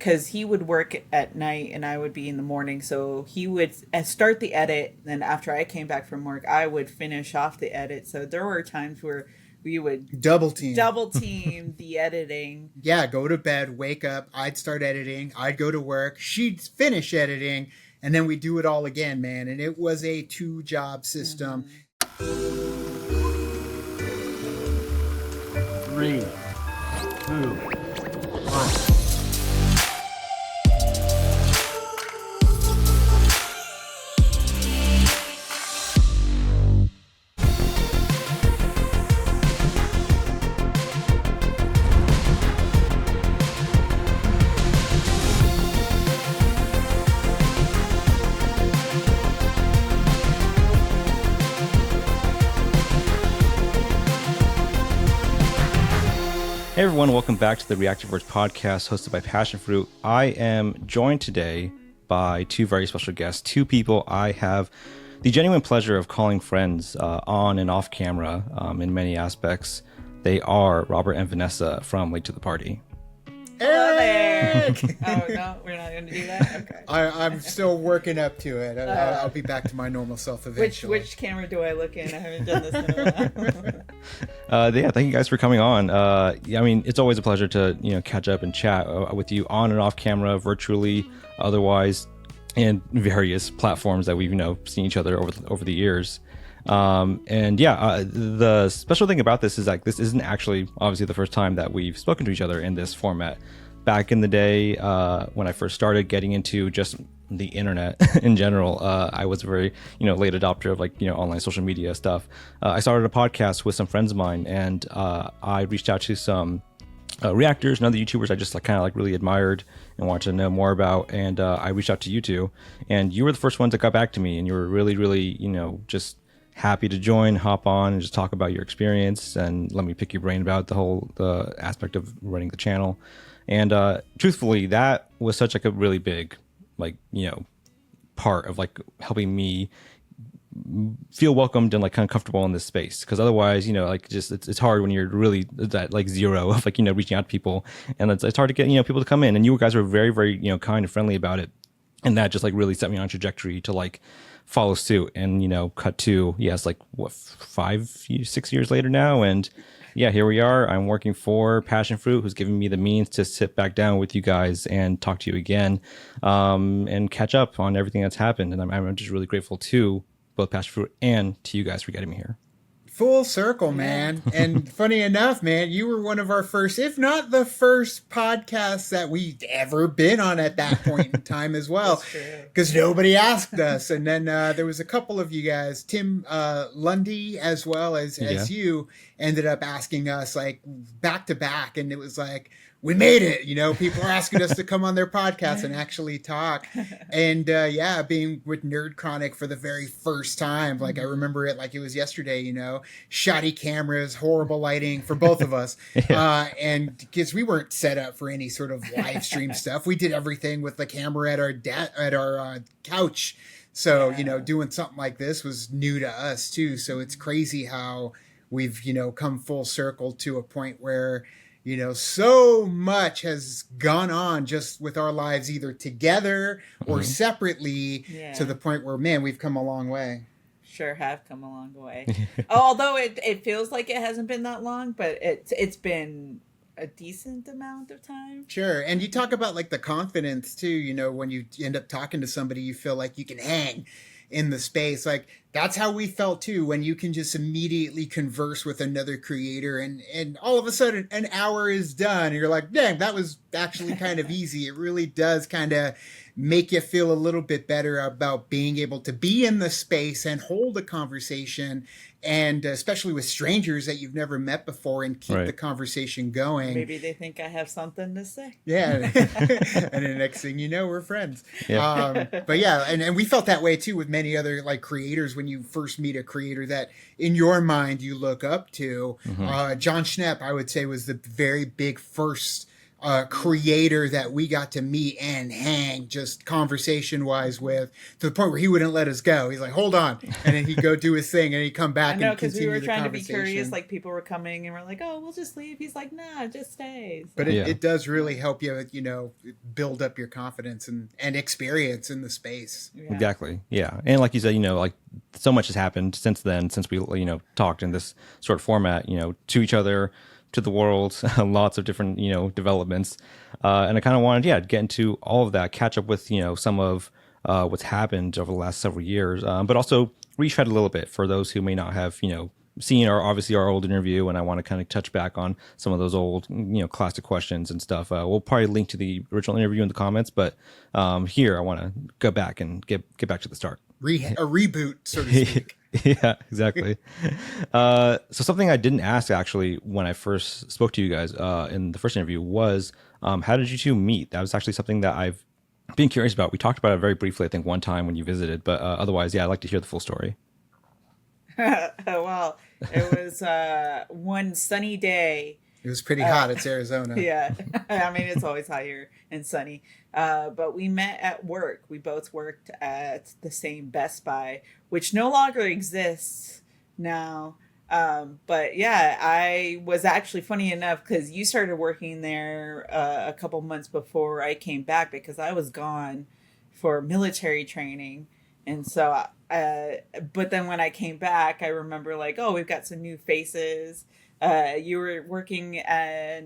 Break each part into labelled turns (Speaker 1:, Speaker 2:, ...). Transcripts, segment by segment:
Speaker 1: because he would work at night and I would be in the morning. So he would start the edit. Then after I came back from work, I would finish off the edit. So there were times where we would
Speaker 2: double team
Speaker 1: the editing.
Speaker 2: Yeah, go to bed, wake up. I'd start editing. I'd go to work. She'd finish editing. And then we do it all again, man. And it was a 2-job system.
Speaker 3: 3, 2, 1.
Speaker 4: Hey everyone, welcome back to the Reactorverse podcast hosted by Passionfruit. I am joined today by two very special guests, two people I have the genuine pleasure of calling friends on and off camera in many aspects. They are Robert and Vanessa from Late to the Party.
Speaker 1: Eric! Oh, no, we're not going to do that? Okay.
Speaker 2: I'm still working up to it. I'll be back to my normal self eventually.
Speaker 1: Which camera do I look in? I haven't done this in a while.
Speaker 4: Yeah, thank you guys for coming on. I mean, it's always a pleasure to catch up and chat with you on and off camera, virtually, otherwise, and various platforms that we've seen each other over the years. The special thing about this is like this isn't actually obviously the first time that we've spoken to each other in this format. Back in the day, when I first started getting into just the internet in general, I was a very late adopter of online social media stuff. I started a podcast with some friends of mine, and I reached out to some reactors and other YouTubers I just really admired and wanted to know more about, and I reached out to you two, and you were the first ones that got back to me, and you were really just happy to join, hop on, and just talk about your experience and let me pick your brain about the aspect of running the channel. And truthfully, that was such a really big part of helping me feel welcomed and kind of comfortable in this space, because otherwise it's hard when you're really at zero of reaching out to people, and it's hard to get people to come in, and you guys were very kind and friendly about it, and that just really set me on a trajectory to follow suit. And cut to 5-6 years later now, and here we are. I'm working for Passionfruit, who's giving me the means to sit back down with you guys and talk to you again, and catch up on everything that's happened. And I'm just really grateful to both Passionfruit and to you guys for getting me here.
Speaker 2: Full circle, man. And funny enough, man, you were one of our first, if not the first podcasts that we'd ever been on at that point in time as well, because nobody asked us. And then there was a couple of you guys, Tim Lundy, as well as you, ended up asking us back to back. And it was we made it, people are asking us to come on their podcast and actually talk. And being with Nerd Chronic for the very first time, I remember it like it was yesterday, shoddy cameras, horrible lighting for both of us. And because we weren't set up for any sort of live stream stuff, we did everything with the camera at our couch. So, doing something like this was new to us too. So it's crazy how we've, come full circle to a point where so much has gone on just with our lives, either together or separately, to the point where, man, we've come a long way.
Speaker 1: Sure have come a long way. Although it feels like it hasn't been that long, but it's been a decent amount of time.
Speaker 2: Sure. And you talk about the confidence too, when you end up talking to somebody, you feel like you can hang in the space. That's how we felt too, when you can just immediately converse with another creator and all of a sudden an hour is done and you're like, dang, that was actually kind of easy. It really does kind of make you feel a little bit better about being able to be in the space and hold a conversation, and especially with strangers that you've never met before, and keep the conversation going.
Speaker 1: Maybe they think I have something to say.
Speaker 2: Yeah. And the next thing you know, we're friends. Yeah. But yeah, and we felt that way too with many other creators. When you first meet a creator that in your mind you look up to, John Schnepp, I would say, was the very big first creator that we got to meet and hang just conversation wise with, to the point where he wouldn't let us go. He's like, hold on. And then he'd go do his thing and he'd come back and continue the conversation.
Speaker 1: Because we were trying to be curious, like people were coming and we're like, oh, we'll just leave. He's like, nah, just stay. So.
Speaker 2: But it does really help you, build up your confidence and experience in the space.
Speaker 4: Yeah. Exactly. Yeah. And like you said, like so much has happened since then, since we, talked in this sort of format, to each other, to the world, lots of different, developments. And I kind of wanted, to get into all of that, catch up with, some of what's happened over the last several years, but also retread a little bit for those who may not have, seen our old interview. And I want to kind of touch back on some of those old, classic questions and stuff. We'll probably link to the original interview in the comments, but here I want to go back and get back to the start.
Speaker 2: A reboot, so to speak.
Speaker 4: Yeah, exactly. So something I didn't ask actually when I first spoke to you guys in the first interview was how did you two meet? That was actually something that I've been curious about. We talked about it very briefly, I think, one time when you visited, but otherwise, I'd like to hear the full story.
Speaker 1: Well, it was one sunny day.
Speaker 2: It was pretty hot. It's Arizona.
Speaker 1: Yeah. I mean, it's always hot here and sunny. But we met at work. We both worked at the same Best Buy, which no longer exists now. But yeah, I was actually, funny enough, because you started working there a couple months before I came back, because I was gone for military training. And so, but then when I came back, I remember like, oh, we've got some new faces. You were working at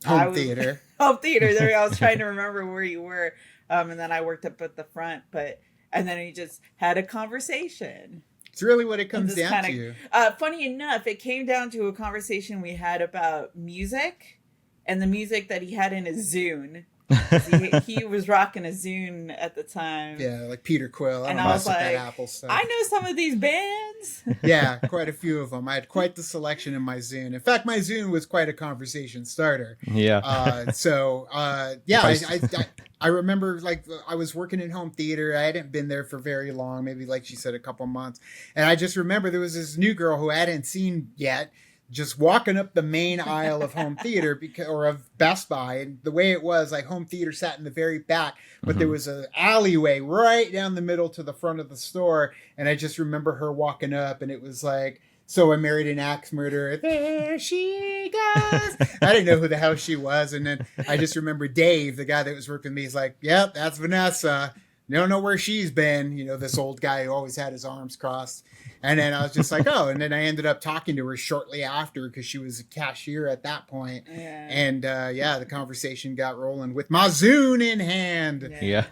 Speaker 2: Home theater.
Speaker 1: Home theater. There, I was trying to remember where you were. And then I worked up at the front, and then we just had a conversation.
Speaker 2: It's really what it comes down to.
Speaker 1: Funny enough, it came down to a conversation we had about music and the music that he had in his Zune. he was rocking a Zune at the time.
Speaker 2: Yeah, like Peter Quill.
Speaker 1: And I was like,
Speaker 2: that Apple stuff.
Speaker 1: I know some of these bands.
Speaker 2: Yeah, quite a few of them. I had quite the selection in my Zune. In fact, my Zune was quite a conversation starter.
Speaker 4: Yeah.
Speaker 2: I remember, like, I was working in home theater. I hadn't been there for very long, maybe, like she said, a couple months. And I just remember there was this new girl who I hadn't seen yet, just walking up the main aisle of home theater or of Best Buy. And the way it was, like, home theater sat in the very back, but there was an alleyway right down the middle to the front of the store. And I just remember her walking up, and it was like, so I married an axe murderer. There she goes. I didn't know who the hell she was. And then I just remember Dave, the guy that was working with me, is like, yep, that's Vanessa. Don't know where she's been. This old guy who always had his arms crossed. And then I was just like, oh, and then I ended up talking to her shortly after, because she was a cashier at that point. Yeah. And the conversation got rolling with my Zune in hand.
Speaker 4: Yeah.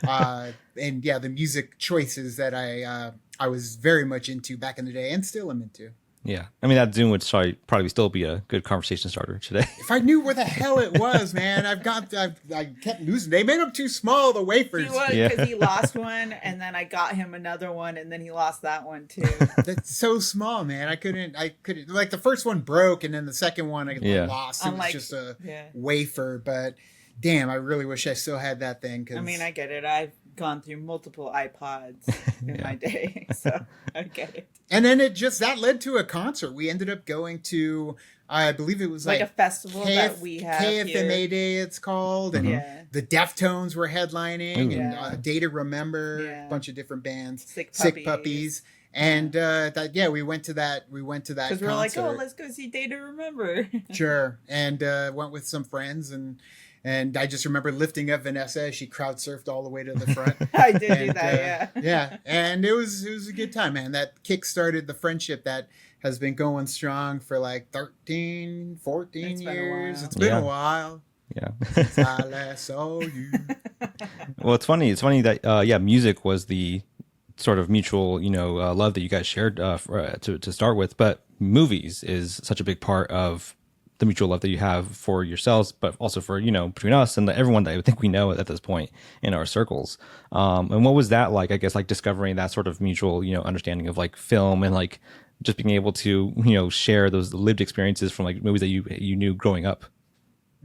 Speaker 2: And the music choices that I was very much into back in the day and still am into.
Speaker 4: Yeah. I mean, that Zoom would probably still be a good conversation starter today.
Speaker 2: If I knew where the hell it was, man, I kept losing. They made them too small, the wafers.
Speaker 1: Because he lost one, and then I got him another one, and then he lost that one too.
Speaker 2: That's so small, man. I couldn't, like, the first one broke, and then the second one I lost. It was just a wafer, but damn, I really wish I still had that thing.
Speaker 1: I mean, I get it. I've gone through multiple iPods in my day, so I get it.
Speaker 2: And then that led to a concert. We ended up going to, I believe it was like
Speaker 1: a festival that we have
Speaker 2: KFMA
Speaker 1: here.
Speaker 2: Day, it's called. And the Deftones were headlining, and Day to Remember, a bunch of different bands. Sick Puppies. And we went to that concert.
Speaker 1: Because we're like, oh, let's go see Day to Remember.
Speaker 2: Sure. And went with some friends, and I just remember lifting up Vanessa as she crowd surfed all the way to the front.
Speaker 1: I did do that, yeah.
Speaker 2: Yeah, and it was a good time, man. That kick-started the friendship that has been going strong for like 13, 14 years. It's been a while.
Speaker 4: Yeah.
Speaker 2: Since I last saw you.
Speaker 4: Well, it's funny. It's funny that, music was the sort of mutual, love that you guys shared to start with. But movies is such a big part of the mutual love that you have for yourselves, but also for, between us and everyone that I think we know at this point in our circles. And what was that like, I guess, like discovering that sort of mutual, understanding of like film and like just being able to, share those lived experiences from like movies that you knew growing up?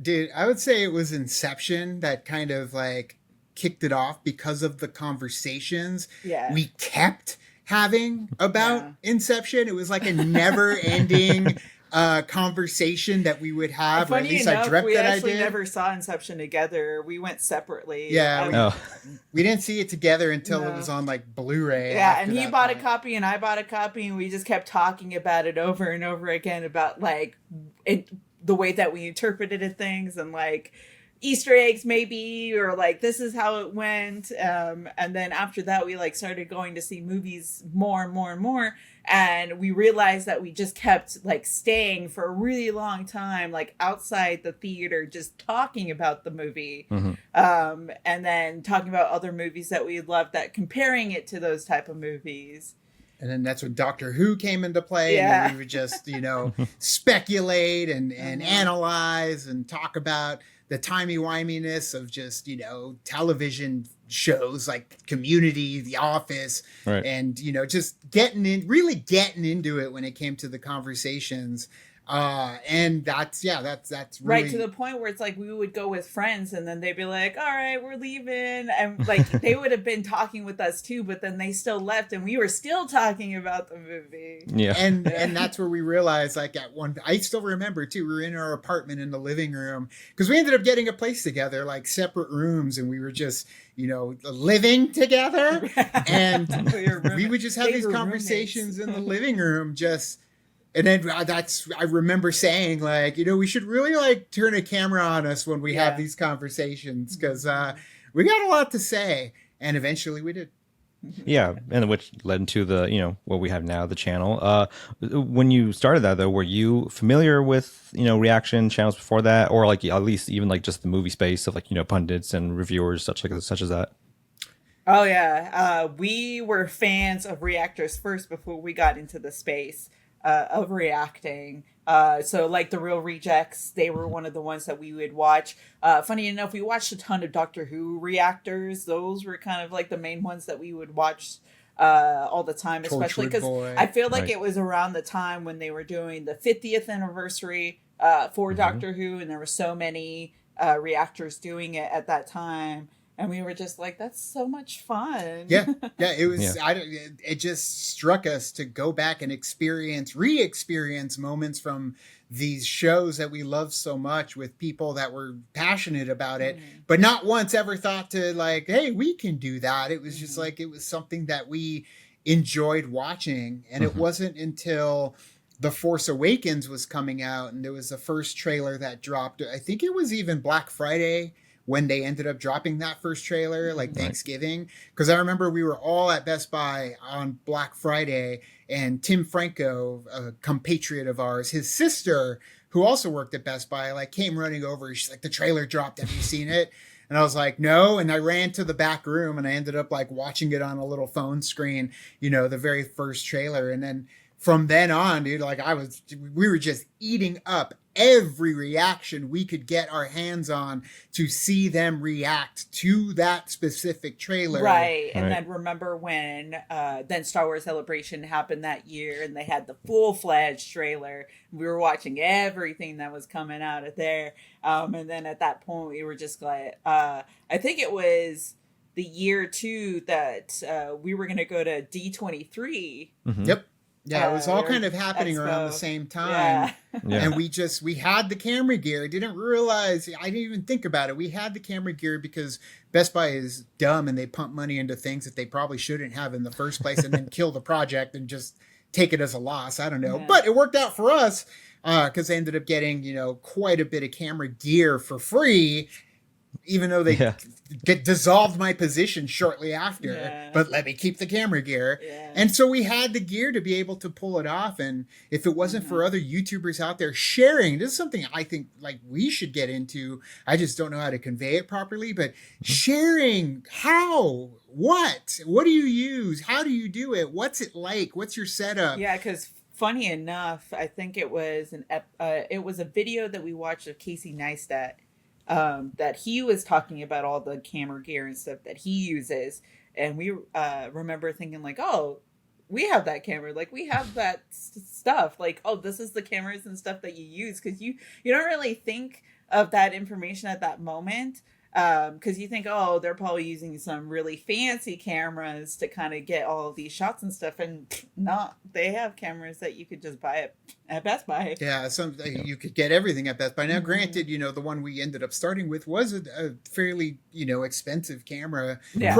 Speaker 2: Dude, I would say it was Inception that kind of like kicked it off because of the conversations we kept having about Inception. It was like a never ending conversation that we would have, or at
Speaker 1: Funny
Speaker 2: least
Speaker 1: enough,
Speaker 2: I dreamt
Speaker 1: we
Speaker 2: that I
Speaker 1: actually
Speaker 2: did.
Speaker 1: never saw Inception together. We went separately.
Speaker 2: Yeah, we didn't see it together until it was on like Blu-ray.
Speaker 1: Yeah, and he bought a copy and I bought a copy, and we just kept talking about it over and over again about like the way that we interpreted things and like Easter eggs maybe, or like this is how it went. And then after that we like started going to see movies more and more and more, and we realized that we just kept like staying for a really long time like outside the theater just talking about the movie. And then talking about other movies that we loved, that comparing it to those type of movies.
Speaker 2: And then that's when Doctor Who came into play, and we would just, speculate and analyze and talk about the timey-wiminess of just, television shows like Community, The Office,
Speaker 4: right.
Speaker 2: And, just really getting into it when it came to the conversations. And that's really...
Speaker 1: Right, to the point where it's like we would go with friends and then they'd be like, all right, we're leaving. And like they would have been talking with us too, but then they still left and we were still talking about the movie.
Speaker 4: Yeah.
Speaker 2: And that's where we realized, like, I still remember too, we were in our apartment in the living room because we ended up getting a place together, like separate rooms, and we were just, living together. And we would just have these conversations in the living room and then I remember saying, like, we should really like turn a camera on us when we have these conversations, because we got a lot to say. And eventually we did.
Speaker 4: Yeah, and which led into the, what we have now, the channel. When you started that, though, were you familiar with, reaction channels before that? Or like at least even like just the movie space of like, pundits and reviewers such as that?
Speaker 1: Oh, yeah. We were fans of reactors first before we got into the space of reacting. So like the Real Rejects, they were one of the ones that we would watch. Funny enough, we watched a ton of Doctor Who reactors. Those were kind of like the main ones that we would watch all the time, especially because I feel like it was around the time when they were doing the 50th anniversary for Doctor Who, and there were so many reactors doing it at that time. And we were just like, that's so much fun.
Speaker 2: Yeah, it was. Yeah. It just struck us to go back and re-experience moments from these shows that we love so much with people that were passionate about it, but not once ever thought to like, hey, we can do that. It was just like, it was something that we enjoyed watching. And it wasn't until The Force Awakens was coming out and there was the first trailer that dropped. I think it was even Black Friday when they ended up dropping that first trailer, like Thanksgiving. Because I remember we were all at Best Buy on Black Friday, and Tim Franco, a compatriot of ours, his sister, who also worked at Best Buy, like came running over. She's like, the trailer dropped. Have you seen it? And I was like, no. And I ran to the back room and I ended up like watching it on a little phone screen, the very first trailer. And then from then on, dude, like we were just eating up every reaction we could get our hands on to see them react to that specific trailer.
Speaker 1: Right. And then remember when then Star Wars Celebration happened that year and they had the full-fledged trailer. We were watching everything that was coming out of there. And then at that point we were just like, I think it was the year too that we were going to go to D23.
Speaker 2: Yep. Yeah, it was all kind of happening around the same time. Yeah. And we had the camera gear. I didn't realize, I didn't even think about it. We had the camera gear because Best Buy is dumb and they pump money into things that they probably shouldn't have in the first place and then kill the project and just take it as a loss. I don't know. Yeah. But it worked out for us because they ended up getting, quite a bit of camera gear for free, even though they dissolved my position shortly after, but let me keep the camera gear. Yeah. And so we had the gear to be able to pull it off. And if it wasn't for other YouTubers out there sharing, this is something I think like we should get into. I just don't know how to convey it properly, but sharing what do you use? How do you do it? What's it like? What's your setup?
Speaker 1: Yeah. Cause funny enough, I think it was it was a video that we watched of Casey Neistat. That he was talking about all the camera gear and stuff that he uses. And we remember thinking like, oh, we have that camera. Like we have that stuff. Like, oh, this is the cameras and stuff that you use. Cause you don't really think of that information at that moment. Because you think, oh, they're probably using some really fancy cameras to kind of get all of these shots and stuff, and not. They have cameras that you could just buy at Best Buy.
Speaker 2: Yeah, you could get everything at Best Buy. Now, granted, the one we ended up starting with was a fairly, expensive camera.
Speaker 1: Yeah.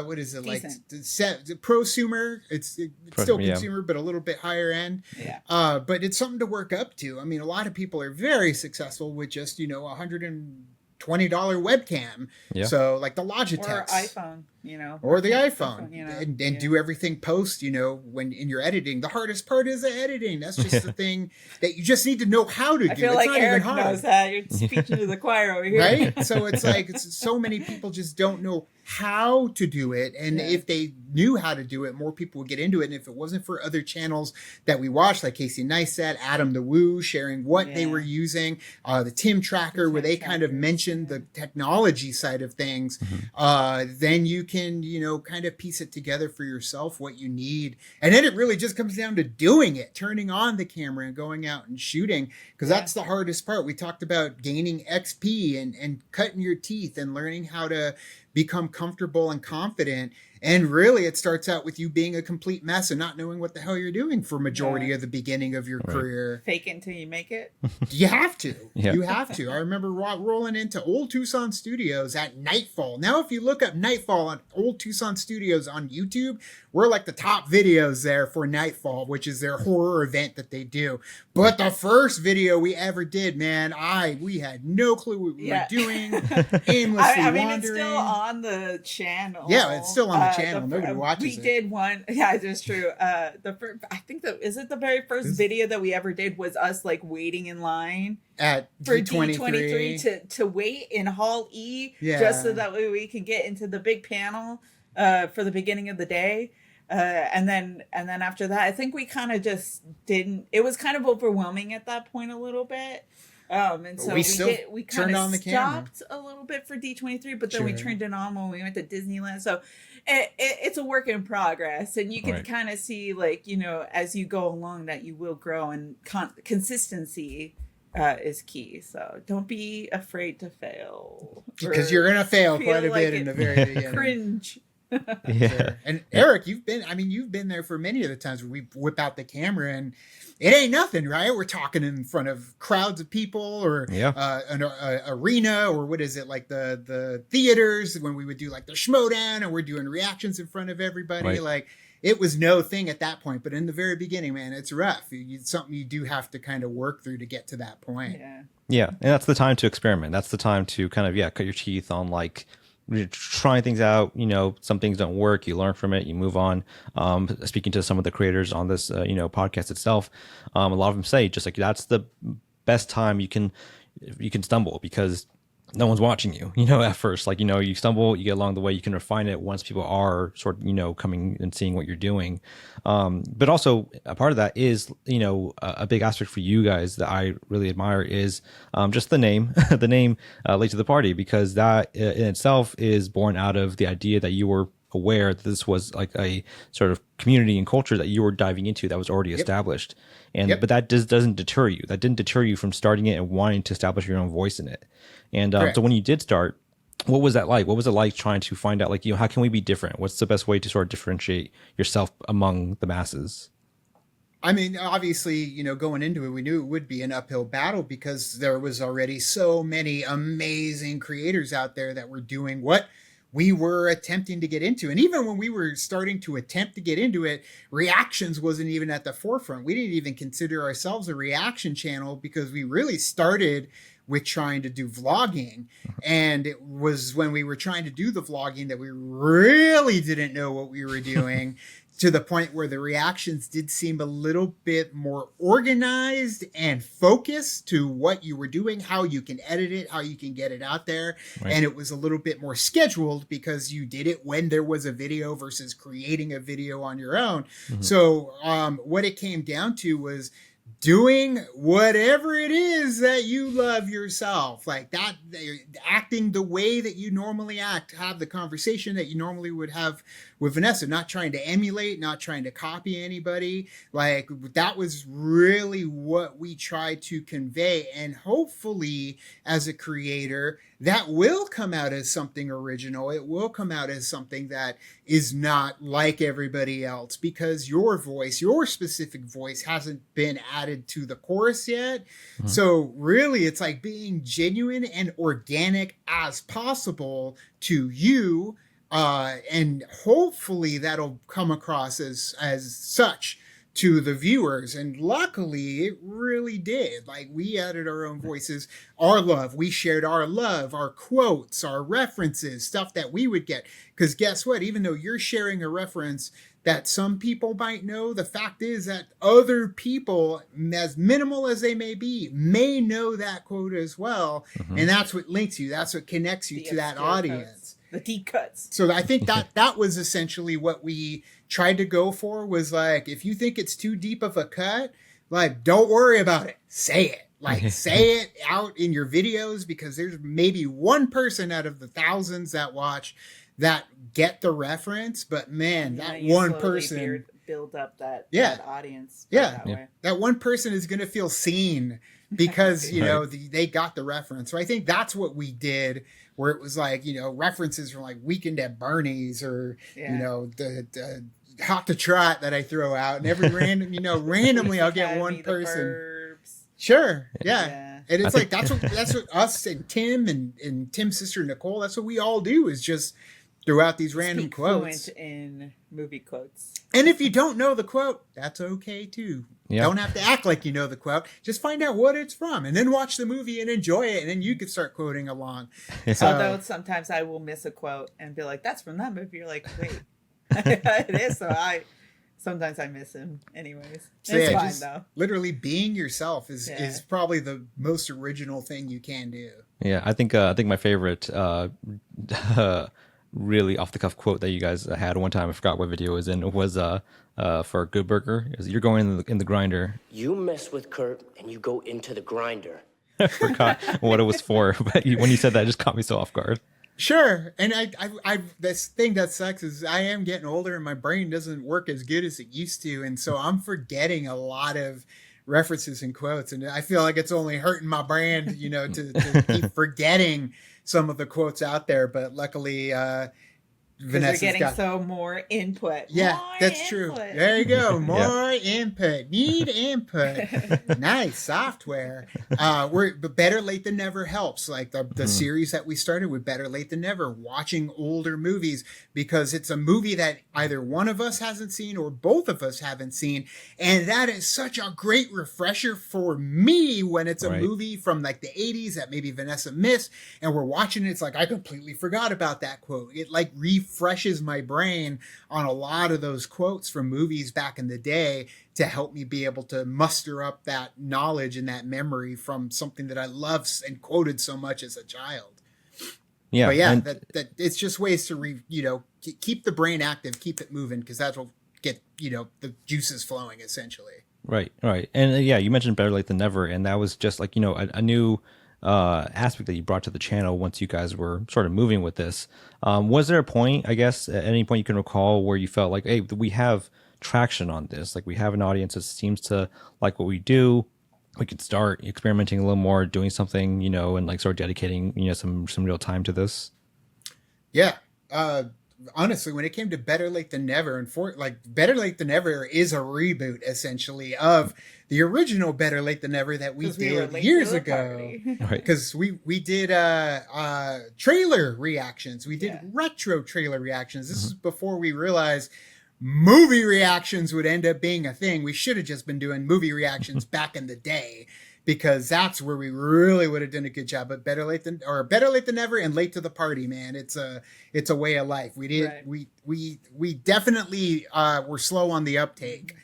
Speaker 2: What is it,
Speaker 1: Decent.
Speaker 2: like prosumer? It's still consumer, but a little bit higher end.
Speaker 1: Yeah.
Speaker 2: But it's something to work up to. I mean, a lot of people are very successful with just, $120 webcam.
Speaker 4: Yeah.
Speaker 2: So like the Logitech.
Speaker 1: Or iPhone,
Speaker 2: Or the iPhone. And do
Speaker 1: Yeah.
Speaker 2: everything post, when in your editing. The hardest part is the editing. That's just the thing that you just need to know how to do.
Speaker 1: I feel
Speaker 2: it's
Speaker 1: like
Speaker 2: not
Speaker 1: Eric
Speaker 2: even hard.
Speaker 1: knows that. You're speaking to the choir over here.
Speaker 2: Right? So it's like so many people just don't know how to do it. And
Speaker 1: Yeah.
Speaker 2: if they knew how to do it, more people would get into it. And if it wasn't for other channels that we watched, like Casey Neistat, Adam the Woo, sharing what they were using, the Tim Tracker, where they kind of mentioned the technology side of things, then you can, kind of piece it together for yourself, what you need. And then it really just comes down to doing it, turning on the camera and going out and shooting, because that's the hardest part. We talked about gaining XP and cutting your teeth and learning how to become comfortable and confident. And really, it starts out with you being a complete mess and not knowing what the hell you're doing for majority of the beginning of your career.
Speaker 1: Fake it until you make it.
Speaker 2: You have to.
Speaker 4: Yeah.
Speaker 2: You have to. I remember rolling into Old Tucson Studios at Nightfall. Now, if you look up Nightfall on Old Tucson Studios on YouTube, we're like the top videos there for Nightfall, which is their horror event that they do. But the first video we ever did, man, we had no clue what we were doing. Aimlessly
Speaker 1: I mean,
Speaker 2: wandering.
Speaker 1: it's still on the channel.
Speaker 2: Yeah, it's still on the channel. Nobody watches
Speaker 1: we
Speaker 2: it.
Speaker 1: We did one. Yeah, it's true. I think is it the very first video that we ever did was us like waiting in line
Speaker 2: at
Speaker 1: for
Speaker 2: D23
Speaker 1: to wait in Hall E,
Speaker 2: Yeah.
Speaker 1: just so that way we can get into the big panel for the beginning of the day. And then after that, I think we kind of just didn't. It was kind of overwhelming at that point a little bit. And so we kind of stopped a little bit for D23, but then we turned it on when we went to Disneyland. So it's a work in progress, and you can kind of see, like, as you go along, that you will grow, and consistency is key. So don't be afraid to fail,
Speaker 2: because you're gonna fail quite a bit in the very beginning.
Speaker 1: Cringe.
Speaker 2: Sure. And Eric, you've been there for many of the times where we whip out the camera and it ain't nothing, right? We're talking in front of crowds of people, or an arena, or what is it, like the theaters when we would do like the Schmodown, and we're doing reactions in front of everybody.
Speaker 4: Right.
Speaker 2: Like, it was no thing at that point, but in the very beginning, man, it's rough. It's something you do have to kind of work through to get to that point.
Speaker 4: Yeah, and that's the time to experiment. That's the time to kind of cut your teeth on, like, you're trying things out. Some things don't work, you learn from it, you move on. Speaking to some of the creators on this podcast itself, a lot of them say just like that's the best time you can stumble, because no one's watching you, at first. Like, you stumble, you get along the way, you can refine it once people are sort of, coming and seeing what you're doing. But also a part of that is, a big aspect for you guys that I really admire is just the name, Late to the Party, because that in itself is born out of the idea that you were aware that this was like a sort of community and culture that you were diving into that was already established. And but that doesn't deter you. That didn't deter you from starting it and wanting to establish your own voice in it. And so when you did start, what was that like? What was it like trying to find out, like, how can we be different? What's the best way to sort of differentiate yourself among the masses?
Speaker 2: I mean, obviously, going into it, we knew it would be an uphill battle, because there was already so many amazing creators out there that were doing what we were attempting to get into. And even when we were starting to attempt to get into it, reactions wasn't even at the forefront. We didn't even consider ourselves a reaction channel, because we really started with trying to do vlogging. And it was when we were trying to do the vlogging that we really didn't know what we were doing, to the point where the reactions did seem a little bit more organized and focused to what you were doing, how you can edit it, how you can get it out there. Right. And it was a little bit more scheduled, because you did it when there was a video versus creating a video on your own. Mm-hmm. So what it came down to was doing whatever it is that you love yourself, like that, acting the way that you normally act, have the conversation that you normally would have with Vanessa, not trying to emulate, not trying to copy anybody. Like that was really what we tried to convey. And hopefully as a creator, that will come out as something original. It will come out as something that is not like everybody else, because your voice, your specific voice, hasn't been added to the chorus yet. Mm-hmm. So really it's like being genuine and organic as possible to you. And hopefully that'll come across as such to the viewers. And luckily it really did. Like we added our own voices, our love, we shared our love, our quotes, our references, stuff that we would get. Because guess what? Even though you're sharing a reference that some people might know, the fact is that other people, as minimal as they may know that quote as well. Mm-hmm. And that's what links you. That's what connects you to that audience.
Speaker 1: Cuts. The deep cuts.
Speaker 2: So I think that was essentially what we tried to go for, was like, if you think it's too deep of a cut, like, don't worry about it. Say it. Like, say it out in your videos, because there's maybe one person out of the thousands that watch that get the reference. But man, that one person
Speaker 1: build up that audience.
Speaker 2: Yeah. That one person is going to feel seen because, you know, they got the reference. So I think that's what we did, where it was like, you know, references from like Weekend at Bernie's, or, you know, the Hot to Trot that I throw out, and every random, you know, randomly I'll get one person. Sure. Yeah. And it's like, that's what us and Tim and Tim's sister Nicole, that's what we all do, is just throw out these random quotes.
Speaker 1: Fluent in movie quotes.
Speaker 2: And if you don't know the quote, that's okay too. Yep. Don't have to act like you know the quote. Just find out what it's from, and then watch the movie and enjoy it, and then you can start quoting along.
Speaker 1: Although sometimes I will miss a quote and be like, that's from that movie. You're like, wait. It is. So sometimes I miss him anyways. So it's fine though.
Speaker 2: Literally being yourself is probably the most original thing you can do.
Speaker 4: Yeah, I think my favorite really off the cuff quote that you guys had one time, I forgot what video it was in, was for Good Burger. It was, you're going in the grinder.
Speaker 3: You mess with Kurt and you go into the grinder.
Speaker 4: I forgot what it was for, but when you said that, it just caught me so off guard.
Speaker 2: Sure. And I this thing that sucks is I am getting older and my brain doesn't work as good as it used to. And so I'm forgetting a lot of references and quotes. And I feel like it's only hurting my brain, you know, to keep forgetting some of the quotes out there. But luckily, Vanessa's
Speaker 1: you're getting so more input.
Speaker 2: Yeah,
Speaker 1: more
Speaker 2: that's
Speaker 1: input.
Speaker 2: True. There you go. More input. Need input. Nice software. But Better Late Than Never helps. Like the series that we started with, Better Late Than Never, watching older movies, because it's a movie that either one of us hasn't seen or both of us haven't seen. And that is such a great refresher for me when it's a movie from like the 80s that maybe Vanessa missed, and we're watching it. It's like, I completely forgot about that quote. It like refreshes my brain on a lot of those quotes from movies back in the day to help me be able to muster up that knowledge and that memory from something that I loved and quoted so much as a child.
Speaker 4: Yeah.
Speaker 2: But yeah, that it's just ways to keep the brain active, keep it moving, because that will get, you know, the juices flowing essentially.
Speaker 4: Right. And yeah, you mentioned Better Late Than Never, and that was just like, you know, a new aspect that you brought to the channel once you guys were sort of moving with this. Was there a point, I guess, at any point you can recall, where you felt like, hey, we have traction on this, like we have an audience that seems to like what we do, we could start experimenting a little more, doing something, you know, and like start dedicating, you know, some real time to this?
Speaker 2: Yeah. Honestly, when it came to Better Late Than Never, and Better Late Than Never is a reboot essentially of the original Better Late Than Never that we did years ago. Because we did trailer reactions. We did retro trailer reactions. This is before we realized movie reactions would end up being a thing. We should have just been doing movie reactions back in the day, because that's where we really would have done a good job. But Better Late Than Never and Late to the Party, man, it's a way of life. We definitely were slow on the uptake,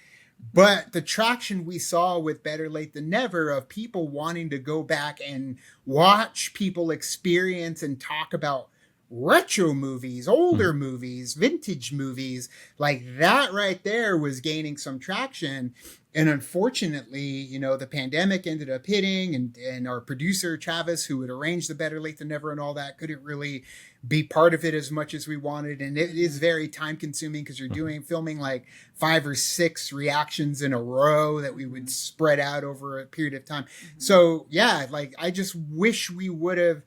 Speaker 2: but the traction we saw with Better Late Than Never, of people wanting to go back and watch people experience and talk about retro movies, older movies, vintage movies. Like that right there was gaining some traction. And unfortunately, you know, the pandemic ended up hitting, and our producer, Travis, who had arranged the Better Late Than Never and all that, couldn't really be part of it as much as we wanted. And it is very time consuming because you're filming like 5 or 6 reactions in a row that we would spread out over a period of time. So yeah, like I just wish we would have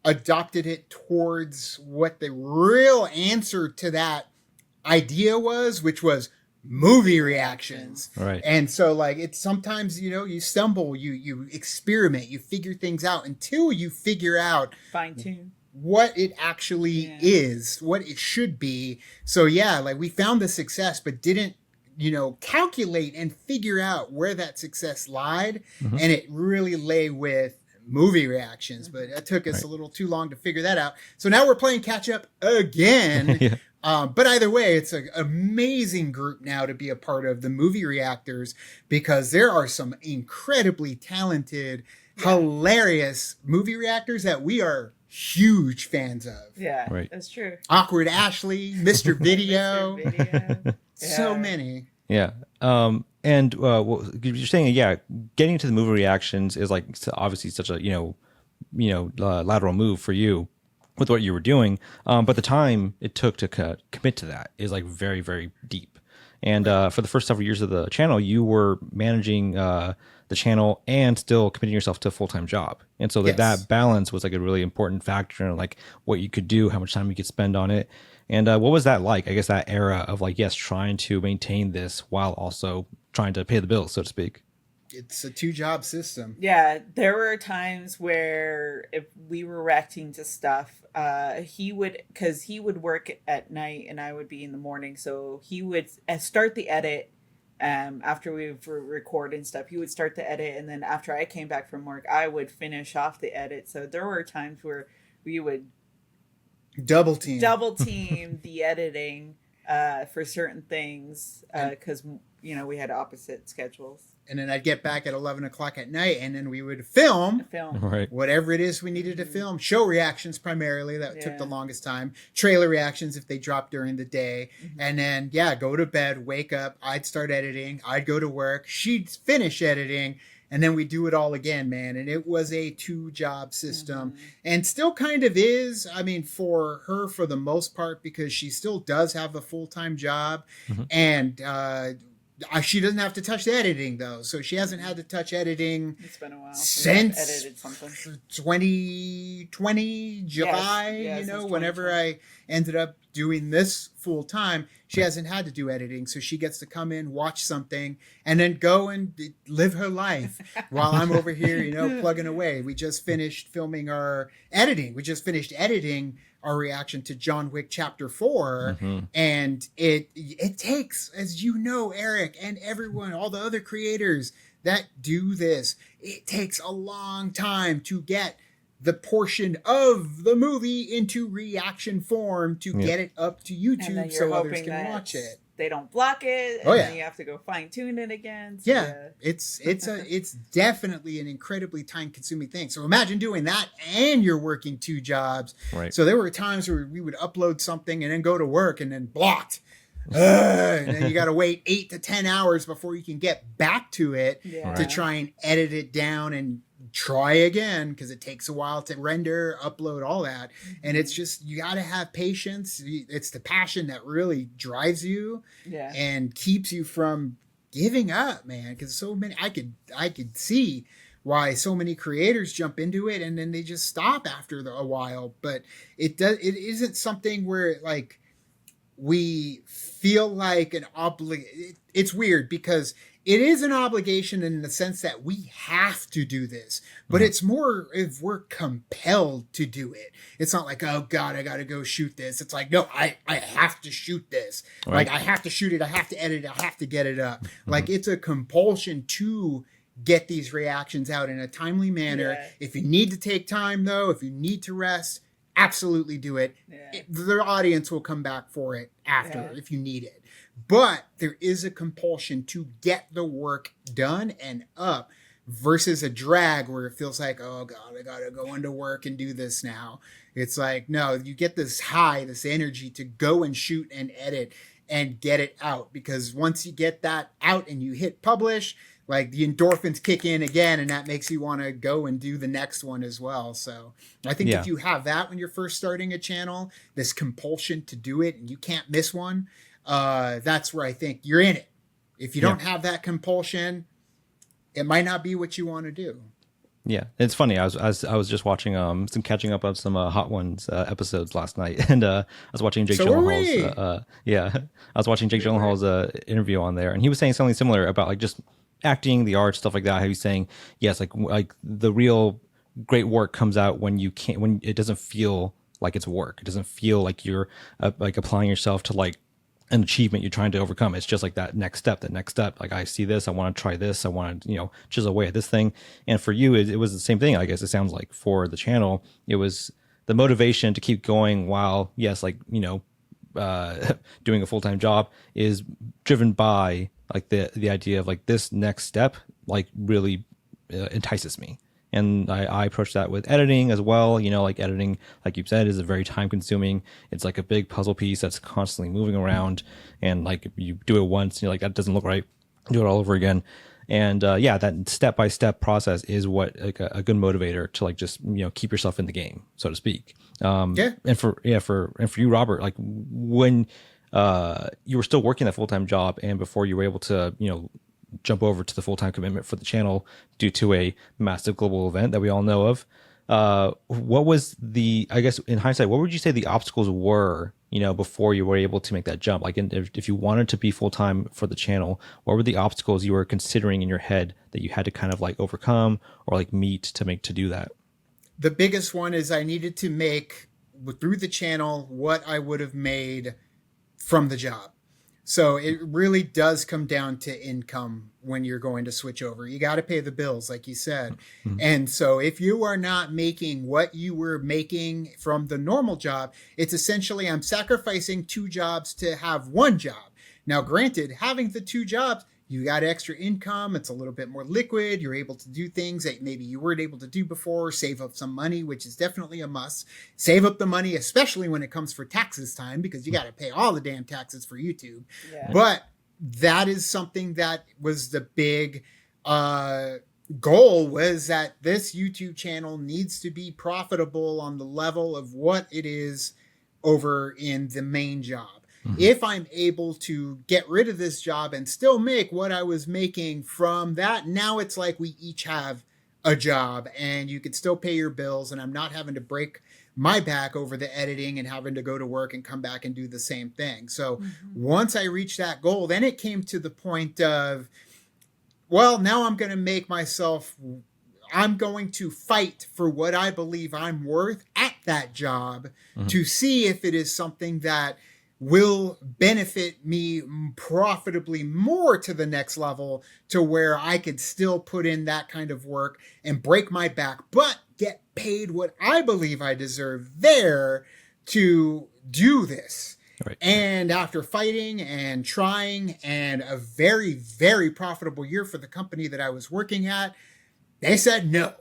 Speaker 2: adopted it towards what the real answer to that idea was, which was movie reactions.
Speaker 4: Right.
Speaker 2: And so like it's sometimes, you know, you stumble, you experiment, you figure things out until you figure out
Speaker 1: fine tune
Speaker 2: what it actually is, what it should be. So yeah, like we found the success but didn't, you know, calculate and figure out where that success lied. And it really lay with movie reactions, but it took us a little too long to figure that out. So now we're playing catch up again. But either way, it's an amazing group now to be a part of, the movie reactors, because there are some incredibly talented, hilarious movie reactors that we are huge fans of.
Speaker 1: Yeah,
Speaker 4: right.
Speaker 1: That's true.
Speaker 2: Awkward Ashley, Mr. Video,
Speaker 1: Mr. Video.
Speaker 2: so many.
Speaker 4: Yeah. And you're saying, getting to the movie reactions is like obviously such a, lateral move for you with what you were doing. But the time it took to commit to that is like very, very deep. And for the first several years of the channel, you were managing the channel and still committing yourself to a full-time job. And so that balance was like a really important factor in like what you could do, how much time you could spend on it. And what was that like? I guess that era of like, trying to maintain this while also trying to pay the bills, so to speak.
Speaker 2: It's a 2-job system.
Speaker 1: Yeah, there were times where if we were reacting to stuff, he would work at night and I would be in the morning. So he would start the edit after we were recording stuff. He would start the edit, and then after I came back from work, I would finish off the edit. So there were times where we would double team the editing for certain things because we had opposite schedules.
Speaker 2: And then I'd get back at 11 o'clock at night, and then we would film
Speaker 4: right.
Speaker 2: whatever it is we needed to film. Show reactions primarily, that took the longest time. Trailer reactions if they dropped during the day. And then, go to bed, wake up. I'd start editing. I'd go to work. She'd finish editing. And then we do it all again, man. And it was a 2-job system and still kind of is. I mean, for her, for the most part, because she still does have a full-time job. And she doesn't have to touch the editing, though. So she hasn't had to touch editing.
Speaker 1: It's been a while
Speaker 2: since
Speaker 1: I've edited something.
Speaker 2: 2020, July, whenever I ended up doing this full time. She hasn't had to do editing, so she gets to come in, watch something, and then go and live her life while I'm over here, plugging away. We just finished filming our editing. We just finished editing our reaction to John Wick Chapter 4, and it takes, as you know, Eric, and everyone, all the other creators that do this, it takes a long time to get the portion of the movie into reaction form to get it up to YouTube so others can watch it.
Speaker 1: They don't block it, and then you have to go fine tune it again. So
Speaker 2: It's definitely an incredibly time consuming thing. So imagine doing that and you're working 2 jobs.
Speaker 4: Right.
Speaker 2: So there were times where we would upload something and then go to work and then blocked. And then you got to wait 8 to 10 hours before you can get back to it to try and edit it down and try again, because it takes a while to render, upload, all that. And it's just, you got to have patience. It's the passion that really drives you and keeps you from giving up, man. Because so many, I could see why so many creators jump into it and then they just stop after a while. But it isn't something where like we feel like an obligation. It's weird because it is an obligation in the sense that we have to do this, but it's more if we're compelled to do it. It's not like, oh God, I got to go shoot this. It's like, no, I have to shoot this. Right. Like I have to shoot it. I have to edit it. I have to get it up. Like it's a compulsion to get these reactions out in a timely manner. Yeah. If you need to take time though, if you need to rest, absolutely do it. The audience will come back for it after if you need it. But there is a compulsion to get the work done and up versus a drag where it feels like, oh God, I gotta go into work and do this now. It's like, no, you get this high, this energy to go and shoot and edit and get it out, because once you get that out and you hit publish, like the endorphins kick in again, and that makes you want to go and do the next one as well. So I think if you have that when you're first starting a channel, this compulsion to do it and you can't miss one, that's where I think you're in it. If you don't have that compulsion, it might not be what you want to do.
Speaker 4: Yeah, it's funny. I was just watching some catching up on some Hot Ones episodes last night, and I was watching Jake Gyllenhaal's I was watching Jake Gyllenhaal's interview on there, and he was saying something similar about like just acting, the art, stuff like that. How he was saying, yes, like the real great work comes out when it doesn't feel like it's work. It doesn't feel like you're like applying yourself to like an achievement you're trying to overcome. It's just like that next step. Like, I see this, I want to try this, I want to, chisel away at this thing. And for you, it was the same thing. I guess it sounds like for the channel, it was the motivation to keep going while, yes, like, doing a full-time job is driven by like the idea of like this next step, like really entices me. And I approach that with editing as well. Like editing, like you've said, is a very time consuming. It's like a big puzzle piece that's constantly moving around. And like you do it once, you're like, that doesn't look right. Do it all over again. And that step-by-step process is what like a good motivator to like just, keep yourself in the game, so to speak. And for you, Robert, like when you were still working that full-time job and before you were able to, jump over to the full-time commitment for the channel due to a massive global event that we all know of. What was I guess in hindsight, what would you say the obstacles were, before you were able to make that jump? Like if you wanted to be full-time for the channel, what were the obstacles you were considering in your head that you had to kind of like overcome or like meet to do that?
Speaker 2: The biggest one is I needed to make through the channel what I would have made from the job. So it really does come down to income when you're going to switch over. You got to pay the bills, like you said. Mm-hmm. And so if you are not making what you were making from the normal job, it's essentially I'm sacrificing 2 jobs to have 1 job. Now, granted, having the 2 jobs, you got extra income. It's a little bit more liquid. You're able to do things that maybe you weren't able to do before, save up some money, which is definitely a must. Save up the money, especially when it comes for taxes time, because you got to pay all the damn taxes for YouTube. Yeah. But that is something that was the big goal, was that this YouTube channel needs to be profitable on the level of what it is over in the main job. Mm-hmm. If I'm able to get rid of this job and still make what I was making from that, now it's like we each have a job and you could still pay your bills, and I'm not having to break my back over the editing and having to go to work and come back and do the same thing. So once I reached that goal, then it came to the point of, well, now I'm going to fight for what I believe I'm worth at that job to see if it is something that will benefit me profitably more to the next level, to where I could still put in that kind of work and break my back, but get paid what I believe I deserve there to do this. Right. And after fighting and trying, and a very, very profitable year for the company that I was working at, they said no.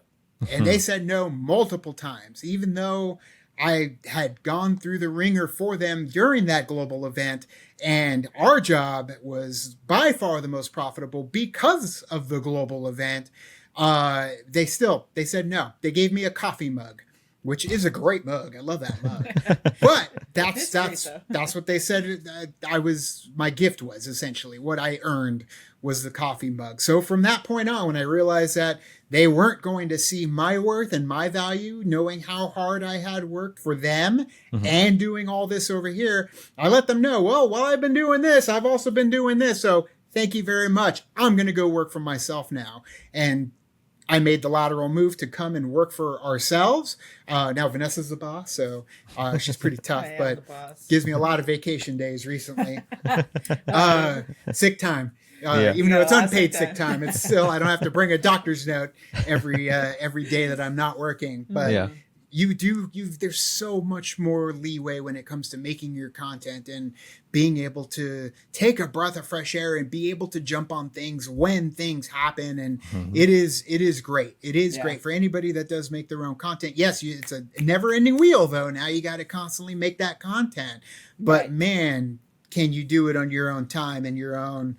Speaker 2: And they said no multiple times, even though I had gone through the ringer for them during that global event, and our job was by far the most profitable because of the global event. They said no. They gave me a coffee mug, which is a great mug. I love that mug. But that's what they said. My gift was essentially what I earned was the coffee mug. So from that point on, when I realized that they weren't going to see my worth and my value, knowing how hard I had worked for them and doing all this over here, I let them know, well, while I've been doing this, I've also been doing this. So thank you very much. I'm going to go work for myself now. And I made the lateral move to come and work for ourselves. Now Vanessa's the boss, so she's pretty tough, but gives me a lot of vacation days recently. Sick time. Even though it's unpaid sick time, it's still, I don't have to bring a doctor's note every day that I'm not working. But there's so much more leeway when it comes to making your content and being able to take a breath of fresh air and be able to jump on things when things happen. And it is great. It is great for anybody that does make their own content. Yes, it's a never ending wheel though. Now you got to constantly make that content, but man, can you do it on your own time and your own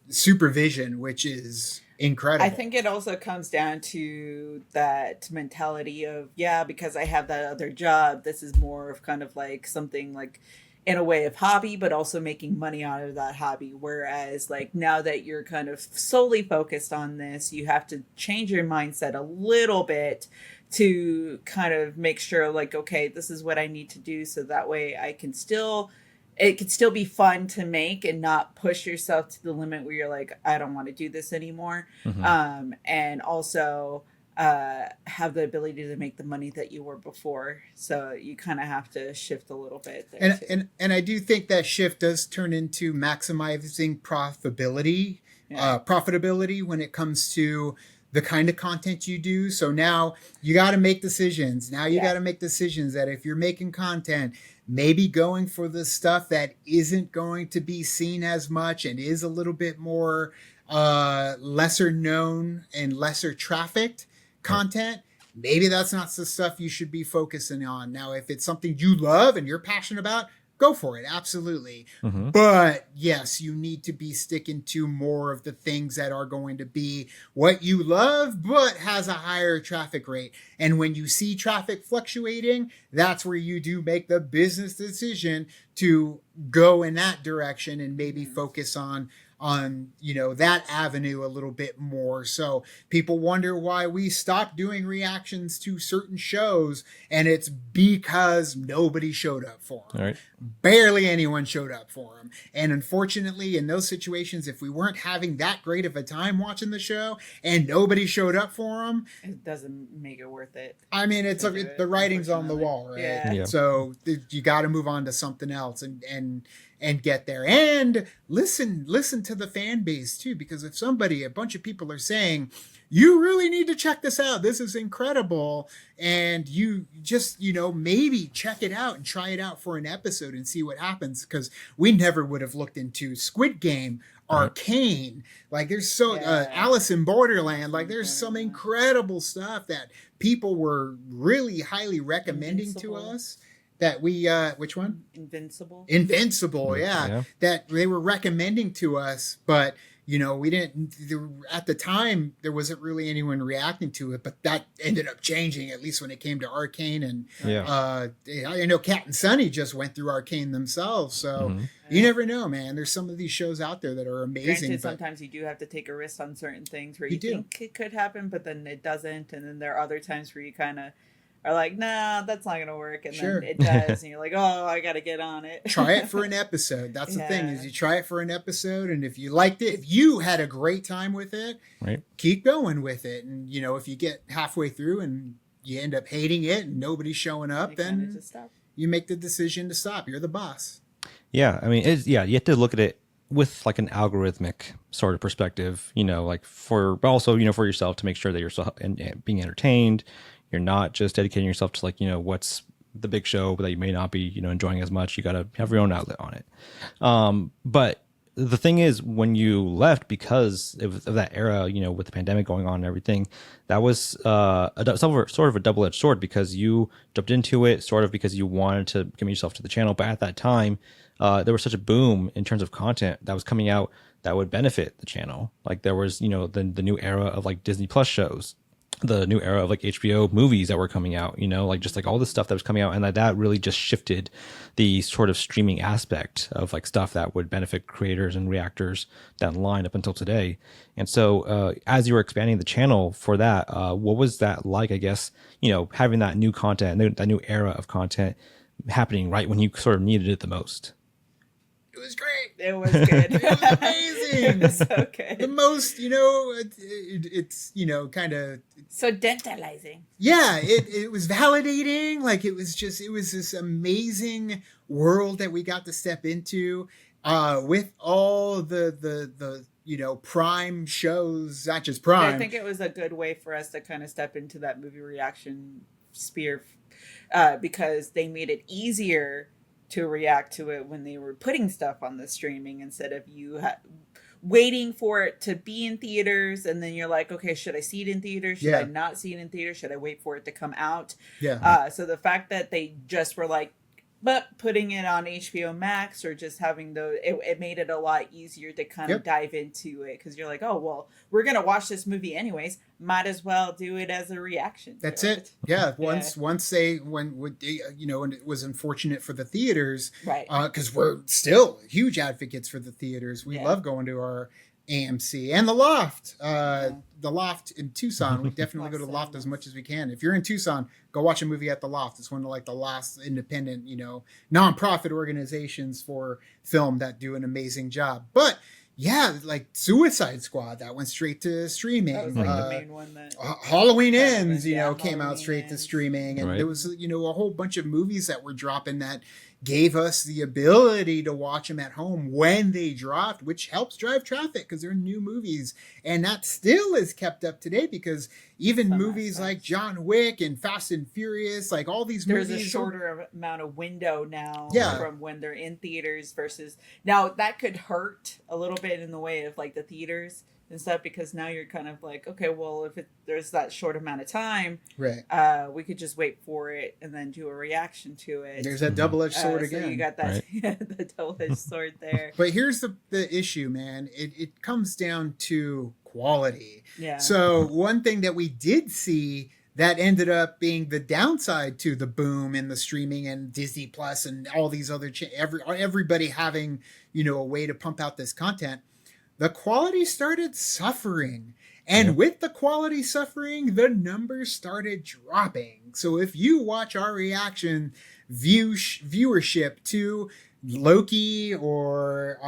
Speaker 2: supervision, which is incredible.
Speaker 1: I think it also comes down to that mentality of, because I have that other job, this is more of kind of like something like in a way of hobby, but also making money out of that hobby. Whereas like now that you're kind of solely focused on this, you have to change your mindset a little bit to kind of make sure like, okay, this is what I need to do. So that way it can still be fun to make and not push yourself to the limit where you're like, I don't want to do this anymore. And also have the ability to make the money that you were before. So you kind of have to shift a little bit there
Speaker 2: and I do think that shift does turn into maximizing profitability when it comes to the kind of content you do. So now you got to make decisions. Now you got to make decisions that if you're making content, maybe going for the stuff that isn't going to be seen as much and is a little bit more lesser known and lesser trafficked content, maybe that's not the stuff you should be focusing on. Now, if it's something you love and you're passionate about, go for it. Absolutely. But yes, you need to be sticking to more of the things that are going to be what you love, but has a higher traffic rate. And when you see traffic fluctuating, that's where you do make the business decision to go in that direction and maybe focus on that avenue a little bit more. So people wonder why we stopped doing reactions to certain shows, and it's because nobody showed up for them.
Speaker 4: Right.
Speaker 2: Barely anyone showed up for them. And unfortunately, in those situations, if we weren't having that great of a time watching the show and nobody showed up for them,
Speaker 1: it doesn't make it worth it.
Speaker 2: I mean, the writing's on the wall, right?
Speaker 1: Yeah.
Speaker 2: So you got to move on to something else and get there and listen to the fan base too, because if a bunch of people are saying, you really need to check this out, this is incredible, and you just maybe check it out and try it out for an episode and see what happens, because we never would have looked into Squid Game, Arcane, like there's Alice in Borderland, like there's some incredible stuff that people were really highly recommending to us. That we, which one? Invincible, yeah. That they were recommending to us, but we didn't, at the time, there wasn't really anyone reacting to it, but that ended up changing, at least when it came to Arcane. And I know Kat and Sunny just went through Arcane themselves. So you never know, man. There's some of these shows out there that are amazing.
Speaker 1: Granted, sometimes you do have to take a risk on certain things where you think it could happen, but then it doesn't. And then there are other times where you kind of are like, nah, that's not gonna work, and then it does, and you're like, oh, I gotta get on it.
Speaker 2: Try it for an episode. That's the thing, is you try it for an episode, and if you liked it, if you had a great time with it, keep going with it. And if you get halfway through and you end up hating it and nobody's showing up, then you make the decision to stop. You're the boss.
Speaker 4: Yeah, I mean, you have to look at it with like an algorithmic sort of perspective, like but also for yourself, to make sure that you're still being entertained. You're not just dedicating yourself to like, what's the big show that you may not be, enjoying as much. You got to have your own outlet on it. But the thing is, when you left because of that era, with the pandemic going on and everything, that was sort of a double-edged sword, because you jumped into it sort of because you wanted to commit yourself to the channel. But at that time, there was such a boom in terms of content that was coming out that would benefit the channel. Like there was, the new era of like Disney Plus shows, the new era of like HBO movies that were coming out, like just like all this stuff that was coming out, and that really just shifted the sort of streaming aspect of like stuff that would benefit creators and reactors down the line up until today. And so as you were expanding the channel for that, what was that like, I guess, having that new content, that new era of content happening right when you sort of needed it the most?
Speaker 2: It was great.
Speaker 1: It was good.
Speaker 2: It was amazing.
Speaker 1: It was okay.
Speaker 2: The most, it's kind of
Speaker 1: so tantalizing.
Speaker 2: Yeah, it was validating. Like it was this amazing world that we got to step into with all the Prime shows, not just Prime.
Speaker 1: I think it was a good way for us to kind of step into that movie reaction sphere, because they made it easier to react to it when they were putting stuff on the streaming instead of you waiting for it to be in theaters, and then you're like, okay, should I see it in theaters? Should I not see it in theaters? Should I wait for it to come out? So the fact that they just were like, but putting it on HBO Max or just having it made it a lot easier to kind of dive into it, because you're like, oh, well, we're going to watch this movie anyways. Might as well do it as a reaction.
Speaker 2: That's it. Yeah. Once when it was unfortunate for the theaters,
Speaker 1: right?
Speaker 2: Because we're still huge advocates for the theaters. We love going to our AMC and the Loft. The Loft in Tucson. We definitely go to the Loft as much as we can. If you're in Tucson, go watch a movie at the Loft. It's one of like the last independent, nonprofit organizations for film that do an amazing job. But yeah, like Suicide Squad, that went straight to streaming.
Speaker 1: That was like the main one that
Speaker 2: Halloween Ends, came out straight to
Speaker 1: Ends.
Speaker 2: streaming, and there was a whole bunch of movies that were dropping that gave us the ability to watch them at home when they dropped, which helps drive traffic because they're new movies. And that still is kept up today because even movies like John Wick and Fast and Furious, like all these movies.
Speaker 1: There's a shorter amount of window now from when they're in theaters versus now. That could hurt a little bit in the way of like the theaters and stuff, because now you're kind of like, okay, well, if there's that short amount of time,
Speaker 2: right,
Speaker 1: we could just wait for it and then do a reaction to it.
Speaker 2: There's that double-edged sword again.
Speaker 1: So you got that the double-edged sword there.
Speaker 2: But here's the issue, man. It comes down to quality.
Speaker 1: Yeah.
Speaker 2: So one thing that we did see that ended up being the downside to the boom in the streaming and Disney Plus and all these other everybody having a way to pump out this content. The quality started suffering. And with the quality suffering, the numbers started dropping. So if you watch our reaction viewership to Loki or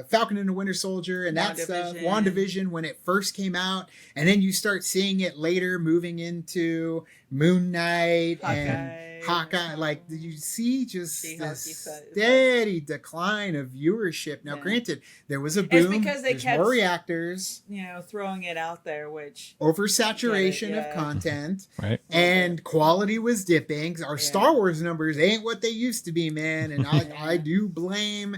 Speaker 2: Falcon and the Winter Soldier and that stuff, WandaVision, when it first came out, and then you start seeing it later moving into Moon Knight and Hawkeye, like you see just this steady decline of viewership. Now, granted, there was a boom.
Speaker 1: It's because they kept
Speaker 2: more reactors,
Speaker 1: throwing it out there, which
Speaker 2: oversaturation of content,
Speaker 4: right?
Speaker 2: And quality was dipping. Our Star Wars numbers ain't what they used to be, man. And I do blame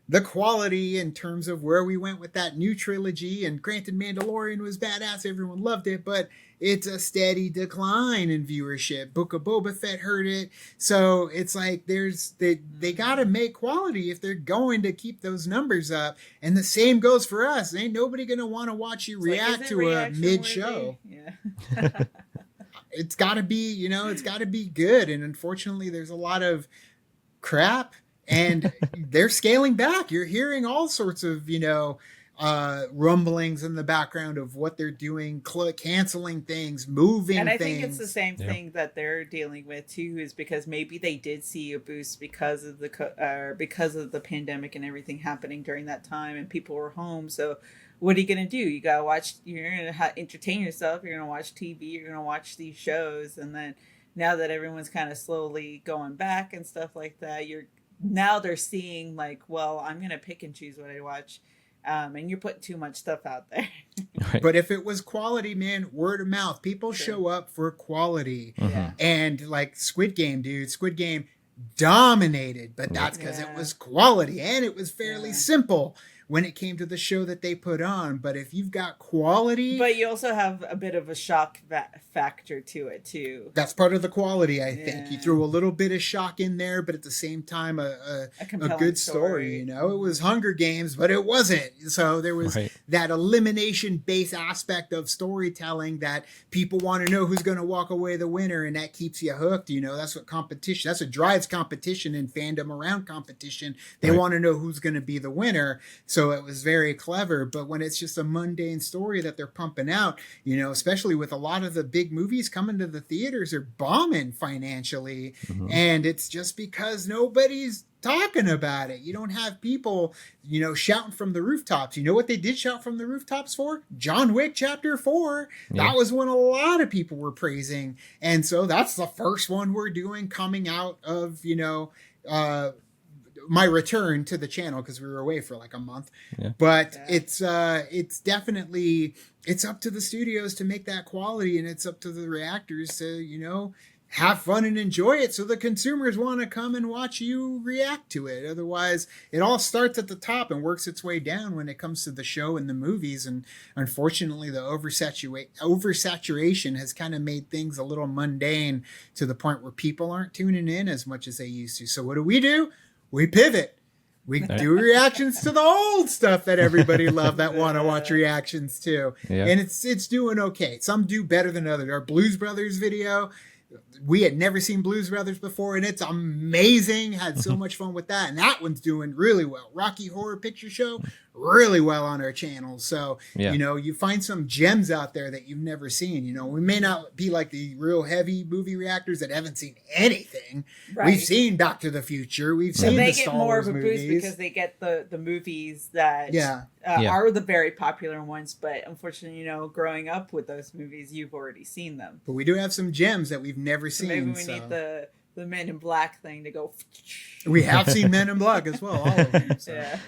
Speaker 2: the quality in terms of where we went with that new trilogy. And granted, Mandalorian was badass. Everyone loved it, but it's a steady decline in viewership. Book of Boba Fett hurt it. So it's like they got to make quality if they're going to keep those numbers up. And the same goes for us. Ain't nobody going to want to watch you react to a mid-show.
Speaker 1: Yeah.
Speaker 2: It's got to be, it's got to be good. And unfortunately, there's a lot of crap. And they're scaling back. You're hearing all sorts of, rumblings in the background of what they're doing, canceling things, moving things.
Speaker 1: And I think it's the same thing that they're dealing with too, is because maybe they did see a boost because of the pandemic and everything happening during that time, and people were home. So what are you gonna do? You gotta watch. You're gonna entertain yourself. You're gonna watch TV. You're gonna watch these shows, and then now that everyone's kind of slowly going back and stuff like that, now they're seeing like, well, I'm gonna pick and choose what I watch. And you're putting too much stuff out there.
Speaker 4: Right.
Speaker 2: But if it was quality, man, word of mouth, people show up for quality.
Speaker 1: Yeah.
Speaker 2: And like Squid Game, dude, Squid Game dominated, but that's because it was quality and it was fairly simple when it came to the show that they put on. But if you've got quality,
Speaker 1: but you also have a bit of a shock factor to it too.
Speaker 2: That's part of the quality, I think. You threw a little bit of shock in there, but at the same time, a good story. It was Hunger Games, but it wasn't. So there was that elimination-based aspect of storytelling that people want to know who's going to walk away the winner, and that keeps you hooked. That's what competition. That's what drives competition and fandom around competition. They want to know who's going to be the winner. So it was very clever. But when it's just a mundane story that they're pumping out, especially with a lot of the big movies coming to the theaters are bombing financially. Mm-hmm. And it's just because nobody's talking about it. You don't have people, shouting from the rooftops. You know what they did shout from the rooftops for? John Wick Chapter 4. Yeah. That was one a lot of people were praising. And so that's the first one we're doing coming out of, my return to the channel, because we were away for like a month. But it's definitely, it's up to the studios to make that quality, and it's up to the reactors to have fun and enjoy it so the consumers want to come and watch you react to it. Otherwise, it all starts at the top and works its way down when it comes to the show and the movies. And unfortunately, the oversaturation has kind of made things a little mundane to the point where people aren't tuning in as much as they used to. So what do? We pivot. We do reactions to the old stuff that everybody loved that want to watch reactions to. Yeah. And it's doing okay. Some do better than others. Our Blues Brothers video, we had never seen Blues Brothers before, and it's amazing. Had so much fun with that. And that one's doing really well. Rocky Horror Picture Show, really well on our channel. So, you find some gems out there that you've never seen. We may not be like the real heavy movie reactors that haven't seen anything. Right. We've seen Back to the Future. We've seen the Star Wars movies. They get more of a boost because they get the movies that are the very popular ones. But unfortunately, growing up with those movies, you've already seen them. But we do have some gems that we've never seen.
Speaker 1: Maybe we need the Men in Black thing to go.
Speaker 2: We have seen Men in Black as well, all of them. So.
Speaker 1: Yeah.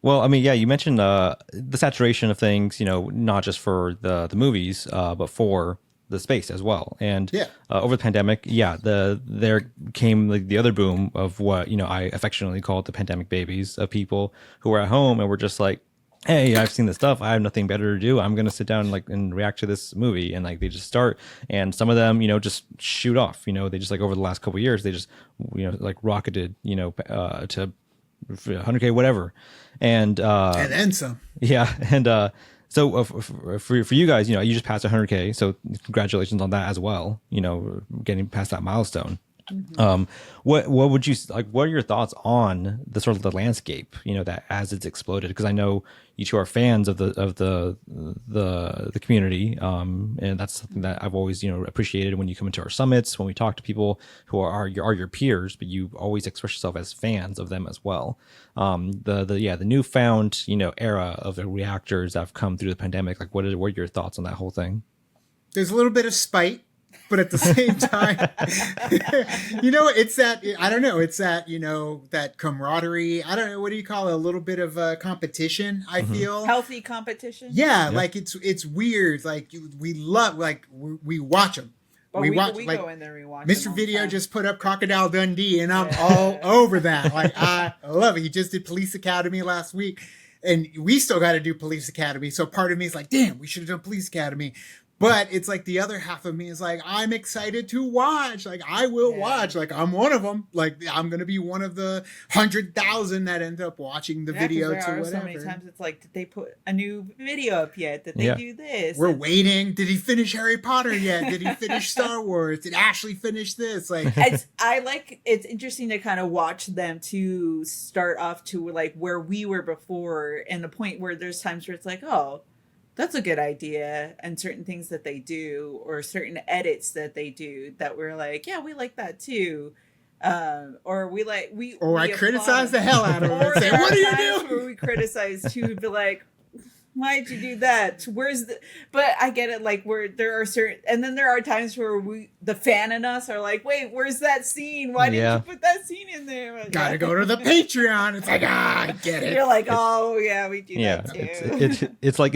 Speaker 4: Well, I mean, you mentioned the saturation of things, not just for the movies, but for the space as well. And over the pandemic, there came the other boom of what, I affectionately call it the pandemic babies, of people who were at home and were just like, hey, I've seen this stuff. I have nothing better to do. I'm going to sit down and react to this movie. And they just start, and some of them, just shoot off, they just over the last couple of years, they just, rocketed, to 100K, whatever. And
Speaker 2: then some.
Speaker 4: Yeah. And, so for you guys, you just passed 100K. So congratulations on that as well. Getting past that milestone. Mm-hmm. What would you what are your thoughts on the sort of the landscape, that as it's exploded? Because I know you two are fans of the community, and that's something that I've always appreciated when you come into our summits, when we talk to people who are your peers, but you always express yourself as fans of them as well. The newfound era of the reactors that have come through the pandemic. What are your thoughts on that whole thing?
Speaker 2: There's a little bit of spite. But at the same time, it's that, I don't know, it's that, that camaraderie. I don't know, what do you call it? A little bit of competition, I feel.
Speaker 1: Healthy competition?
Speaker 2: Yeah, it's weird. We love, we watch them.
Speaker 1: But we go in there and watch
Speaker 2: Mr. Video just put up Crocodile Dundee, and I'm all over that. I love it. He just did Police Academy last week, and we still got to do Police Academy. So part of me is like, damn, we should have done Police Academy. But it's the other half of me is I'm excited to watch. I will watch. I'm one of them. I'm going to be one of the 100,000 that end up watching the video to whatever.
Speaker 1: So many times it's did they put a new video up yet? Did they do this?
Speaker 2: We're waiting. Did he finish Harry Potter yet? Did he finish Star Wars? Did Ashley finish this?
Speaker 1: It's interesting to kind of watch them to start off to where we were before, and the point where there's times where it's oh, that's a good idea, and certain things that they do or certain edits that they do that we're we like that too, or I
Speaker 2: criticize the hell out of them and say, what are you doing?
Speaker 1: Where we criticize too, be why'd you do that? But I get it, where there are certain, and then there are times where the fan in us are wait, where's that scene? Why didn't you put that scene in there?
Speaker 2: Gotta go to the Patreon. It's I get it.
Speaker 1: You're oh yeah, we do that too.
Speaker 4: It's like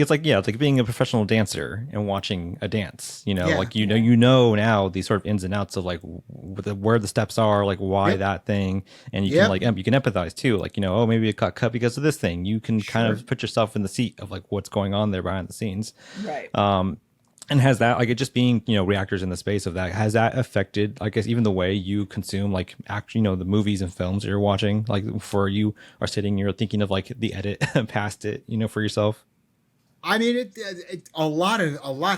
Speaker 4: being a professional dancer and watching a dance, now these sort of ins and outs of where the steps are, why that thing, and you can you can empathize too, maybe it got cut because of this thing. You can kind of put yourself in the seat of what's going on there behind the scenes,
Speaker 1: right?
Speaker 4: And has that it just being reactors in the space of that, has that affected even the way you consume actually the movies and films that you're watching, for you are sitting, you're thinking of the edit past it for yourself?
Speaker 2: I mean, a lot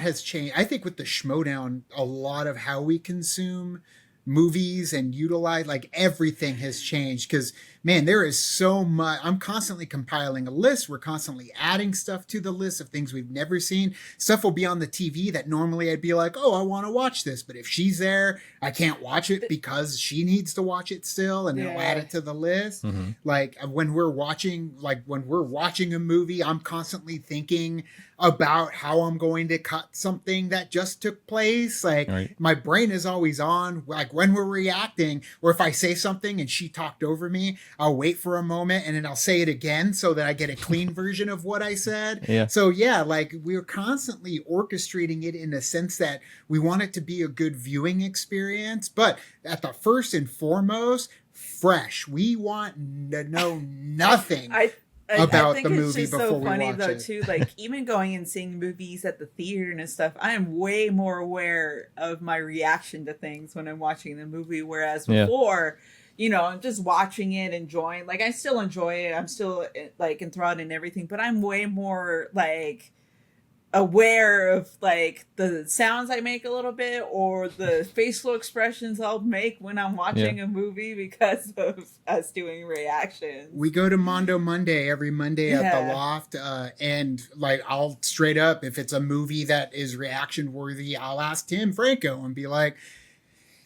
Speaker 2: has changed. I think with the Schmodown, a lot of how we consume movies and utilize everything has changed, because man, there is so much. I'm constantly compiling a list. We're constantly adding stuff to the list of things we've never seen. Stuff will be on the TV that normally I'd be oh, I want to watch this, but if she's there, I can't watch it because she needs to watch it still, and it'll add it to the list. Mm-hmm. When we're watching a movie, I'm constantly thinking about how I'm going to cut something that just took place. My brain is always on. When we're reacting, or if I say something and she talked over me, I'll wait for a moment and then I'll say it again so that I get a clean version of what I said.
Speaker 4: Yeah.
Speaker 2: So yeah, like we're constantly orchestrating it in a sense that we want it to be a good viewing experience. But at the first and foremost, fresh. We want to know nothing. About the movie before we watch it. I think it's just so funny though
Speaker 1: too. Like even going and seeing movies at the theater and stuff, I am way more aware of my reaction to things when I'm watching the movie. Whereas before, you know, I'm just watching it, enjoying. Like I still enjoy it. I'm still like enthralled in everything, but I'm way more like aware of like the sounds I make a little bit or the facial expressions I'll make when I'm watching a movie because of us doing reactions.
Speaker 2: We go to Mondo Monday every Monday at the Loft, and like I'll straight up, if it's a movie that is reaction worthy, I'll ask Tim Franco and be like,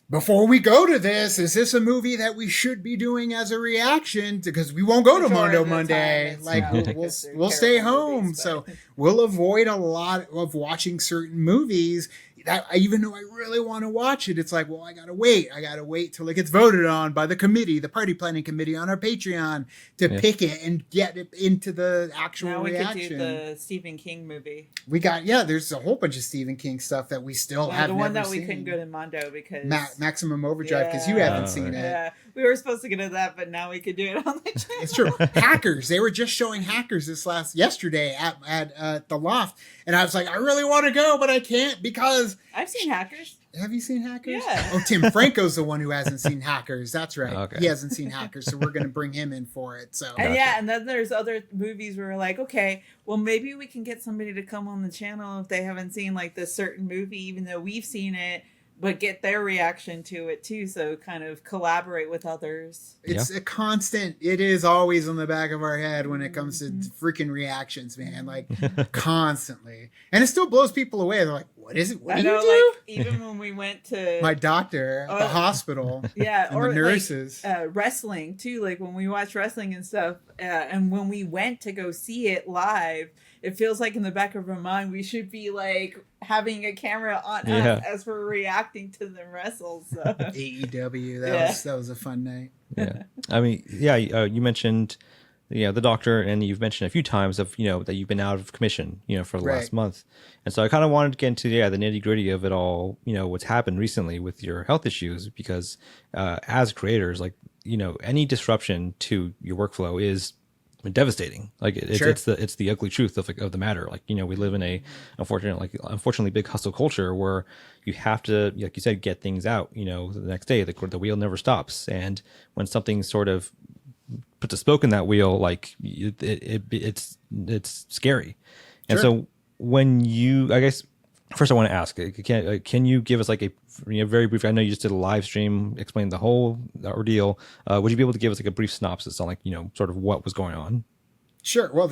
Speaker 2: before we go to this, is this a movie that we should be doing as a reaction? Because we won't go to Mondo Monday. Like we'll stay home. Movies, so we'll avoid a lot of watching certain movies that even though I really want to watch it, it's like, well, I gotta wait till it gets voted on by the committee, the party planning committee on our Patreon to pick it and get it into the actual reaction.
Speaker 1: Could do the Stephen King movie.
Speaker 2: We got, there's a whole bunch of Stephen King stuff that we still have
Speaker 1: the
Speaker 2: never
Speaker 1: one that
Speaker 2: seen.
Speaker 1: we couldn't go to Mondo because
Speaker 2: Maximum Overdrive because you haven't seen it.
Speaker 1: Yeah, we were supposed to get to that, but now we could do it on the channel.
Speaker 2: It's true. Hackers. They were just showing Hackers yesterday at the Loft, and I was like, I really want to go, but I can't because
Speaker 1: I've seen Hackers.
Speaker 2: Have you seen Hackers?
Speaker 1: Yeah.
Speaker 2: Oh, Tim Franco's the one who hasn't seen Hackers. That's right.
Speaker 4: Okay.
Speaker 2: He hasn't seen Hackers, so we're going to bring him in for it. So
Speaker 1: and and then there's other movies where we're like, okay, well maybe we can get somebody to come on the channel if they haven't seen like this certain movie, even though we've seen it, but get their reaction to it too. So kind of collaborate with others.
Speaker 2: It's a constant. It is always on the back of our head when it comes to freaking reactions, man. Like constantly, and it still blows people away. They're like, "What is it? What do you do?"
Speaker 1: Like even when we went to
Speaker 2: my doctor at the hospital, and
Speaker 1: or
Speaker 2: the nurses,
Speaker 1: like, wrestling too. Like when we watch wrestling and stuff, and when we went to go see it live, it feels like in the back of our mind we should be like having a camera on us as we're reacting to them wrestle. So.
Speaker 2: AEW, that was a fun night.
Speaker 4: Yeah, I mean, you mentioned, the doctor, and you've mentioned a few times of that you've been out of commission, for the last month, and so I kind of wanted to get into the nitty gritty of it all, what's happened recently with your health issues, because as creators, like any disruption to your workflow is devastating. Like it's the ugly truth of the matter. Like we live in a unfortunately big hustle culture where you have to, like you said, get things out. The next day the wheel never stops, and when something sort of puts a spoke in that wheel, like it's scary. And so when I guess first I want to ask, can you give us like a very brief? I know you just did a live stream, explain the whole ordeal. Would you be able to give us like a brief synopsis on sort of what was going on?
Speaker 2: Sure. Well,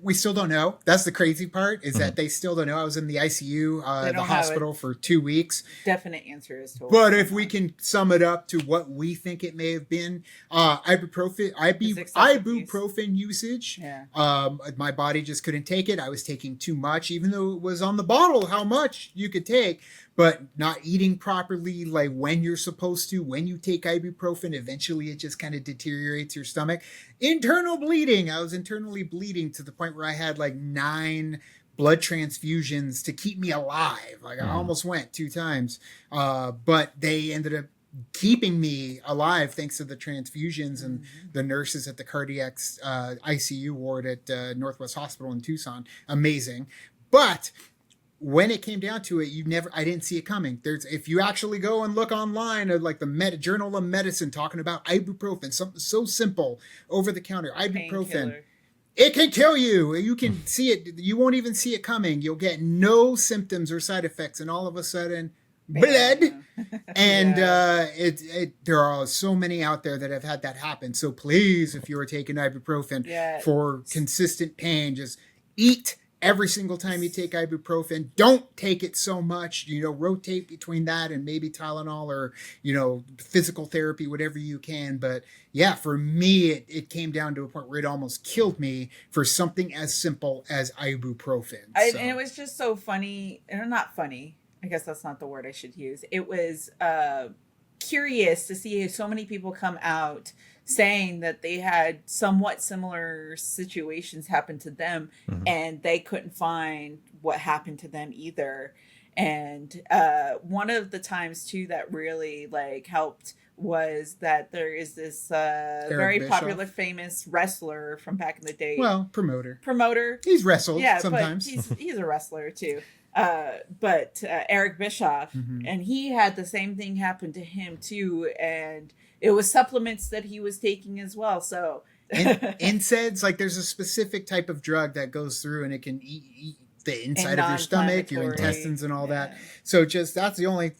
Speaker 2: we still don't know. That's the crazy part is that they still don't know. I was in the ICU, the hospital for 2 weeks.
Speaker 1: Definite answer is to.
Speaker 2: But if we can sum it up to what we think it may have been, ibuprofen usage. Yeah. My body just couldn't take it. I was taking too much, even though it was on the bottle how much you could take. But not eating properly, like when you're supposed to, when you take ibuprofen, eventually it just kind of deteriorates your stomach. Internal bleeding. I was internally bleeding to the point where I had like 9 blood transfusions to keep me alive. Like I almost went 2 times. But they ended up keeping me alive thanks to the transfusions and the nurses at the cardiac ICU ward at Northwest Hospital in Tucson. Amazing. But when it came down to it, I didn't see it coming. If you actually go and look online at like the Journal of Medicine talking about ibuprofen, something so simple, over the counter, ibuprofen, it can kill you. You can see it. You won't even see it coming. You'll get no symptoms or side effects. And all of a sudden, blood. And there are so many out there that have had that happen. So please, if you are taking ibuprofen for consistent pain, just eat every single time you take ibuprofen. Don't take it so much, rotate between that and maybe Tylenol or, physical therapy, whatever you can. But yeah, for me, it came down to a point where it almost killed me for something as simple as ibuprofen.
Speaker 1: And it was just so funny, or not funny. I guess that's not the word I should use. It was curious to see so many people come out saying that they had somewhat similar situations happen to them, and they couldn't find what happened to them either. And one of the times too that really like helped was that there is this very
Speaker 2: Bischoff.
Speaker 1: popular famous wrestler from back in the day.
Speaker 2: Well, promoter.
Speaker 1: He's
Speaker 2: wrestled sometimes.
Speaker 1: But he's a wrestler too. But Eric Bischoff, and he had the same thing happen to him too, and it was supplements that he was taking as well. So
Speaker 2: NSAIDs, like there's a specific type of drug that goes through and it can eat the inside of your stomach, your intestines, and all that. So just that's the only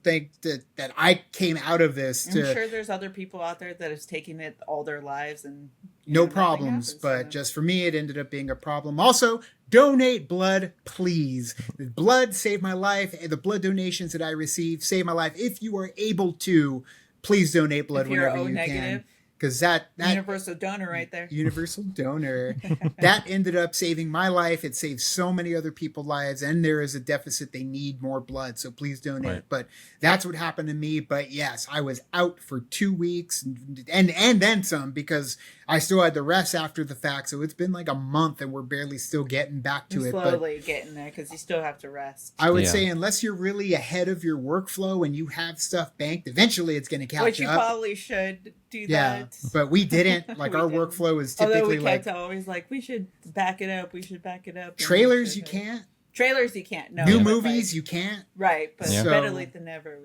Speaker 2: thing that I came out of this.
Speaker 1: I'm sure there's other people out there that is taking it all their lives and
Speaker 2: no problems, but just for me, it ended up being a problem. Also, donate blood, please. The blood saved my life. The blood donations that I received saved my life. If you are able to, please donate blood whenever you can. Because that
Speaker 1: universal donor right there.
Speaker 2: Universal donor. That ended up saving my life. It saved so many other people's lives, and there is a deficit. They need more blood, so please donate. Right. But that's what happened to me. But yes, I was out for 2 weeks and then some, because I still had the rest after the fact. So it's been like a month, and we're barely still getting back to it.
Speaker 1: Slowly getting there, because you still have to rest.
Speaker 2: I would say unless you're really ahead of your workflow and you have stuff banked, eventually it's going to catch up.
Speaker 1: Which you probably should do that.
Speaker 2: But we didn't. Like our workflow is typically
Speaker 1: although we kept always like, we should back it up.
Speaker 2: Trailers you can't.
Speaker 1: Trailers you can't. No.
Speaker 2: New movies you can't.
Speaker 1: Right, but better late than never.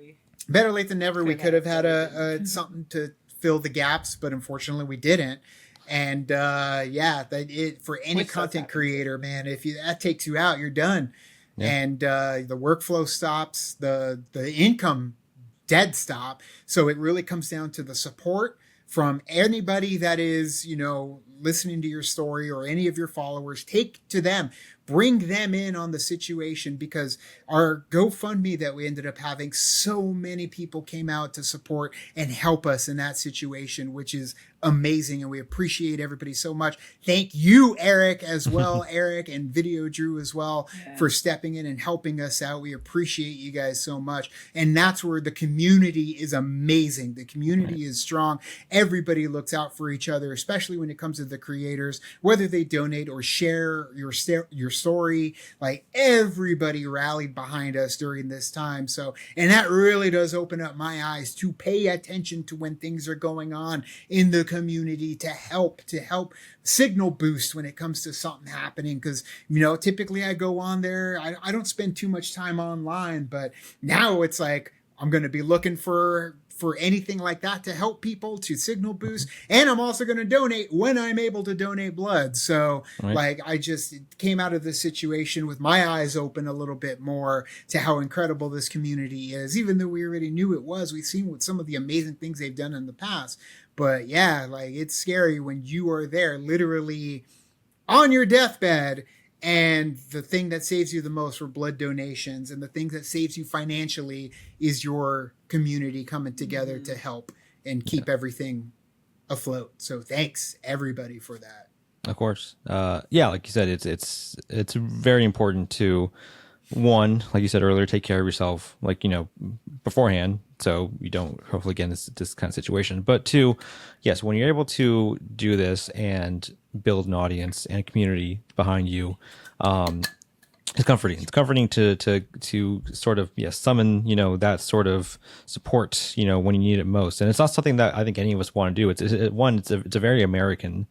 Speaker 2: Better late than never. We could have had a something to fill the gaps, but unfortunately we didn't. And for any content creator, man, if that takes you out, you're done. Yeah. And the workflow stops, the income dead stop. So it really comes down to the support from anybody that is, listening to your story, or any of your followers. Take to them, bring them in on the situation, because our GoFundMe that we ended up having, so many people came out to support and help us in that situation, which is amazing. And we appreciate everybody so much. Thank you, Eric, as well. Eric and Video Drew as well, for stepping in and helping us out. We appreciate you guys so much. And that's where the community is amazing. The community is strong. Everybody looks out for each other, especially when it comes to the creators, whether they donate or share your story. Like, everybody rallied behind us during this time. So, and that really does open up my eyes to pay attention to when things are going on in the community, to help signal boost when it comes to something happening. Because typically I go on there, I don't spend too much time online, but now it's like I'm going to be looking for anything like that to help people, to signal boost. And I'm also going to donate when I'm able to donate blood. So I just came out of this situation with my eyes open a little bit more to how incredible this community is. Even though we already knew it was, we've seen what some of the amazing things they've done in the past. But it's scary when you are there literally on your deathbed, and the thing that saves you the most for blood donations, and the thing that saves you financially, is your community coming together to help and keep everything afloat. So thanks everybody for that.
Speaker 4: Of course. Like you said, it's very important to, one, like you said earlier, take care of yourself, beforehand, so you don't hopefully get in this kind of situation. But two, yes, when you're able to do this and build an audience and a community behind you, it's comforting. It's comforting to sort of summon that sort of support when you need it most. And it's not something that I think any of us want to do. It's a very American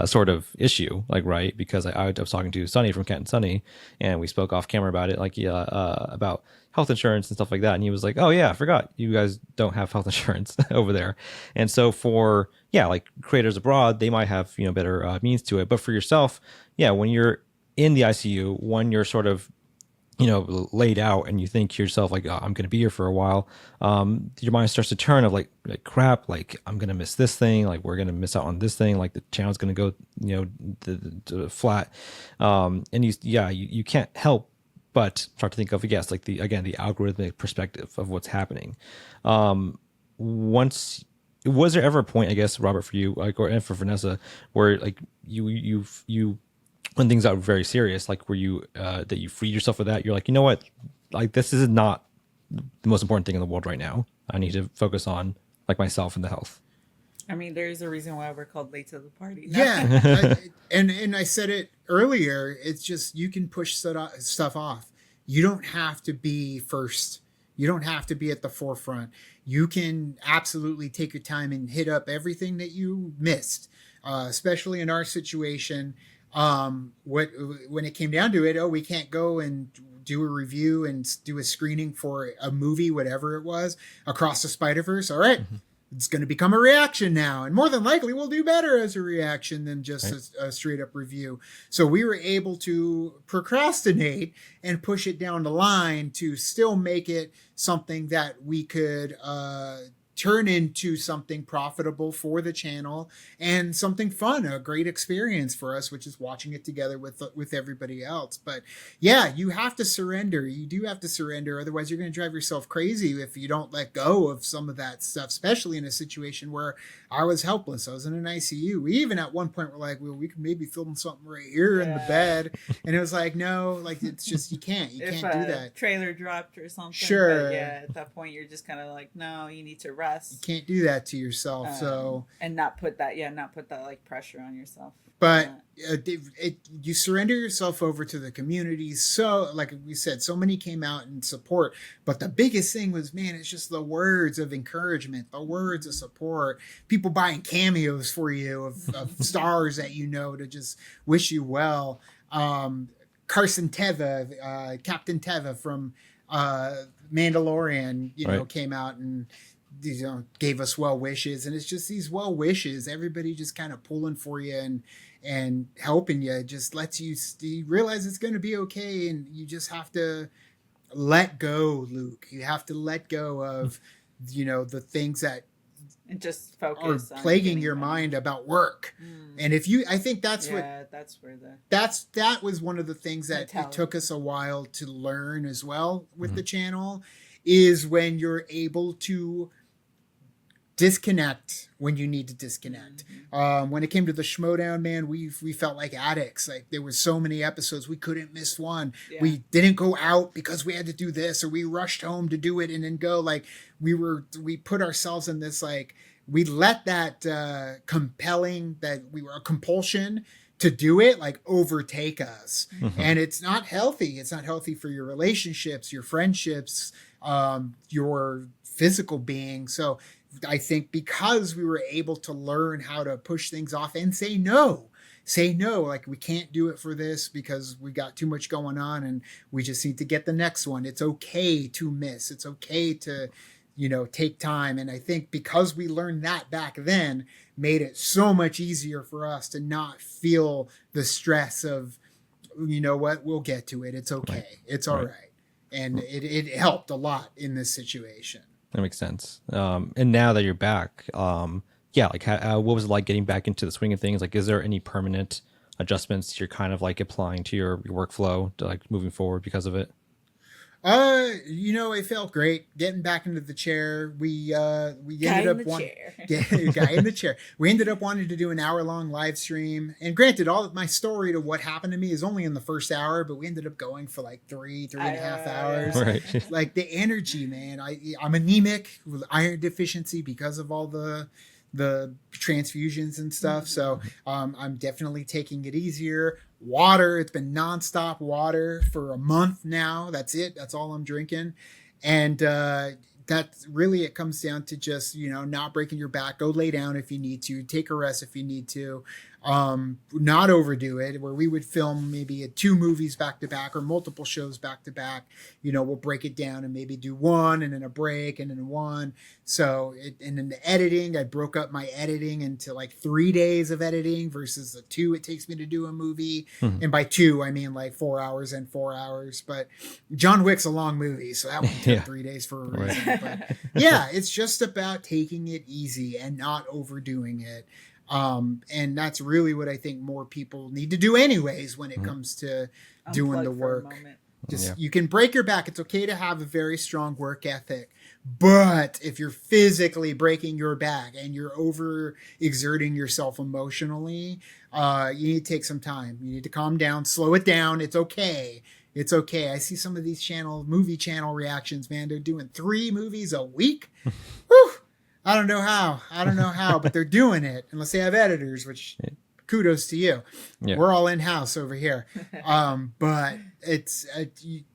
Speaker 4: sort of issue, right? Because I was talking to Sonny from Kent and Sonny, and we spoke off camera about it, about health insurance and stuff like that. And he was like, "Oh yeah, I forgot you guys don't have health insurance over there." And so for creators abroad, they might have better means to it. But for yourself, when you're in the ICU, when you're sort of laid out and you think to yourself I'm going to be here for a while, your mind starts to turn of like crap, I'm going to miss this thing, we're going to miss out on this thing, the channel's going to go the flat, and you can't help but start to think of the algorithmic perspective of what's happening. Was there ever a point, I guess, Robert, for you, and for Vanessa, where you when things got very serious, were you that you freed yourself of that? You're like, you know what, this is not the most important thing in the world right now. I need to focus on myself and the health.
Speaker 1: I mean, there's a reason why we're called late to the party.
Speaker 2: Yeah. And I said it earlier. It's just, you can push stuff off. You don't have to be first. You don't have to be at the forefront. You can absolutely take your time and hit up everything that you missed, especially in our situation. When it came down to it, we can't go and do a review and do a screening for a movie, whatever it was, Across the Spider-Verse. All right. It's going to become a reaction now, and more than likely we'll do better as a reaction than just a straight up review. So we were able to procrastinate and push it down the line to still make it something that we could turn into something profitable for the channel and something fun, a great experience for us, which is watching it together with everybody else. But yeah, you have to surrender. You do have to surrender. Otherwise you're going to drive yourself crazy if you don't let go of some of that stuff, especially in a situation where I was helpless. I was in an ICU. We even at one point were like, well, we could maybe film something right here in the bed. And it was like, no, like, it's just, you can't do that.
Speaker 1: Trailer dropped or something.
Speaker 2: Sure.
Speaker 1: But yeah, at that point you're just kind of like, no, you need to rest.
Speaker 2: You can't do that to yourself.
Speaker 1: And not put that like pressure on yourself.
Speaker 2: But you surrender yourself over to the community. So like we said, so many came out in support, but the biggest thing was, man, it's just the words of encouragement, the words of support, people buying cameos for you of stars that, to just wish you well. Carson Teva, Captain Teva from Mandalorian, came out and gave us well wishes, and it's just these well wishes, everybody just kind of pulling for you and helping you, just lets you realize it's going to be okay. And you just have to let go, Luke. You have to let go of the things that
Speaker 1: and just focus
Speaker 2: are
Speaker 1: on
Speaker 2: plaguing your mind about work. And I think that was one of the things that it took us a while to learn as well with the channel, is when you're able to disconnect when you need to disconnect. When it came to the Schmodown, man, we felt like addicts. Like, there were so many episodes, we couldn't miss one. We didn't go out because we had to do this, or we rushed home to do it and then go. Like, we put ourselves in this, like, we let that compulsion to do it, like, overtake us. And it's not healthy. It's not healthy for your relationships, your friendships, your physical being. So I think because we were able to learn how to push things off and say no, like, we can't do it for this because we got too much going on and we just need to get the next one. It's okay to miss. It's okay to, take time. And I think because we learned that back then, made it so much easier for us to not feel the stress of, we'll get to it. It's okay. It's all right. And it helped a lot in this situation.
Speaker 4: That makes sense. And now that you're back, what was it like getting back into the swing of things? Like, is there any permanent adjustments you're kind of like applying to your workflow to, like, moving forward because of it?
Speaker 2: It felt great getting back into the chair. We ended up guy in the chair. We ended up wanting to do an hour-long live stream. And granted, all of my story to what happened to me is only in the first hour, but we ended up going for like three and a half hours.
Speaker 4: Right.
Speaker 2: Like, the energy, man. I'm anemic with iron deficiency because of all the transfusions and stuff. So I'm definitely taking it easier. Water, it's been nonstop water for a month now. That's it. That's all I'm drinking. And that really, it comes down to just, not breaking your back. Go lay down if you need to. Take a rest if you need to. Not overdo it, where we would film maybe 2 movies back to back or multiple shows back to back. We'll break it down and maybe do one and then a break and then one. So and then the editing, I broke up my editing into like 3 days of editing versus the 2 it takes me to do a movie. And by 2, I mean like 4 hours and 4 hours. But John Wick's a long movie, so that one took 3 days for a reason. But yeah, it's just about taking it easy and not overdoing it. And that's really what I think more people need to do anyways when it comes to doing the work. You can break your back. It's okay to have a very strong work ethic. But if you're physically breaking your back and you're over exerting yourself emotionally, you need to take some time. You need to calm down, slow it down. It's okay. It's okay. I see some of these movie channel reactions, man. They're doing 3 movies a week. Whew. I don't know how, but they're doing it, unless they have editors, which kudos to you.
Speaker 4: Yeah.
Speaker 2: We're all in-house over here. But it's,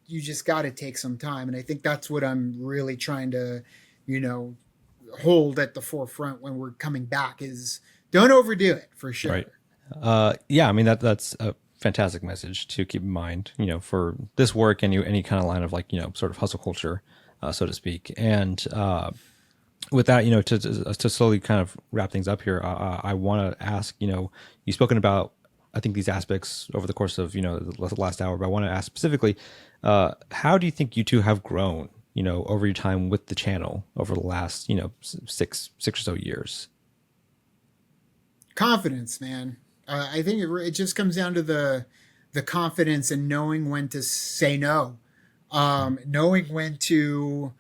Speaker 2: you just got to take some time. And I think that's what I'm really trying to, hold at the forefront when we're coming back is don't overdo it, for sure.
Speaker 4: Right. Yeah. I mean, that's a fantastic message to keep in mind, for this work and any kind of line of sort of hustle culture, so to speak. And, with that, to slowly kind of wrap things up here, I want to ask, you've spoken about, I think, these aspects over the course of, the last hour, but I want to ask specifically, how do you think you two have grown, over your time with the channel over the last, six or so years?
Speaker 2: Confidence, man. I think it just comes down to the confidence and knowing when to say no, knowing when to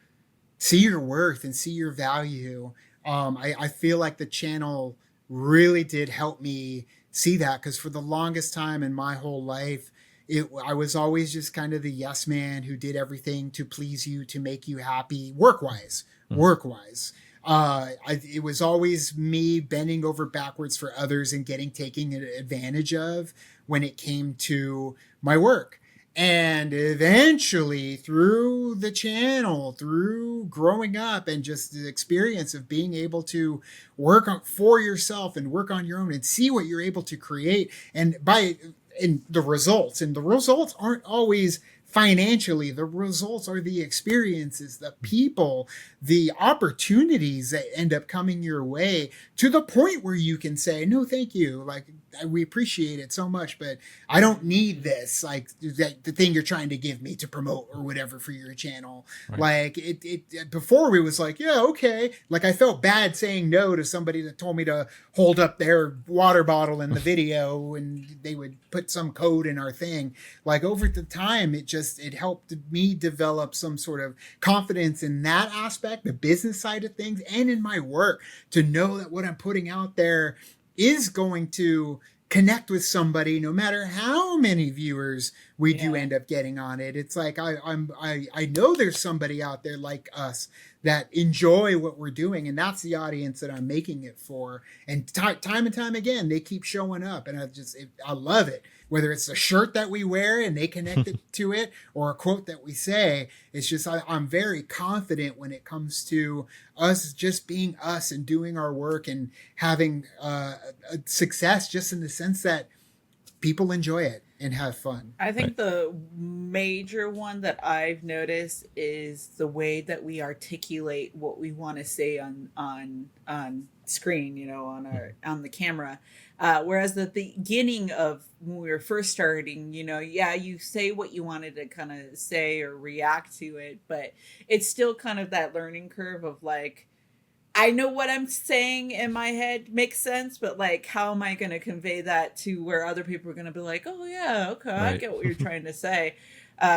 Speaker 2: see your worth and see your value. I feel like the channel really did help me see that, because for the longest time in my whole life, I was always just kind of the yes man who did everything to please you, to make you happy, work-wise. It was always me bending over backwards for others and taking advantage of when it came to my work. And eventually, through the channel, through growing up and just the experience of being able to work for yourself and work on your own and see what you're able to create, and the results aren't always financially. The results are the experiences, the people, the opportunities that end up coming your way, to the point where you can say, no, thank you. Like, we appreciate it so much, but I don't need this, like the thing you're trying to give me to promote or whatever for your channel. Right. Like it before, it was like, yeah, okay. Like, I felt bad saying no to somebody that told me to hold up their water bottle in the video and they would put some code in our thing. Like, over the time, it helped me develop some sort of confidence in that aspect, the business side of things, and in my work, to know that what I'm putting out there is going to connect with somebody, no matter how many viewers we do end up getting on it. It's like, I know there's somebody out there like us that enjoy what we're doing, and that's the audience that I'm making it for. And time and time again, they keep showing up, and I love it. Whether it's a shirt that we wear and they connect it to it, or a quote that we say, it's just, I'm very confident when it comes to us just being us and doing our work and having a success, just in the sense that people enjoy it and have fun.
Speaker 1: I think the major one that I've noticed is the way that we articulate what we want to say on screen, on the camera. Whereas at the beginning of when we were first starting, you say what you wanted to kind of say or react to it, but it's still kind of that learning curve of like, I know what I'm saying in my head makes sense, but like, how am I going to convey that to where other people are going to be like, oh yeah, okay, right. I get what you're trying to say.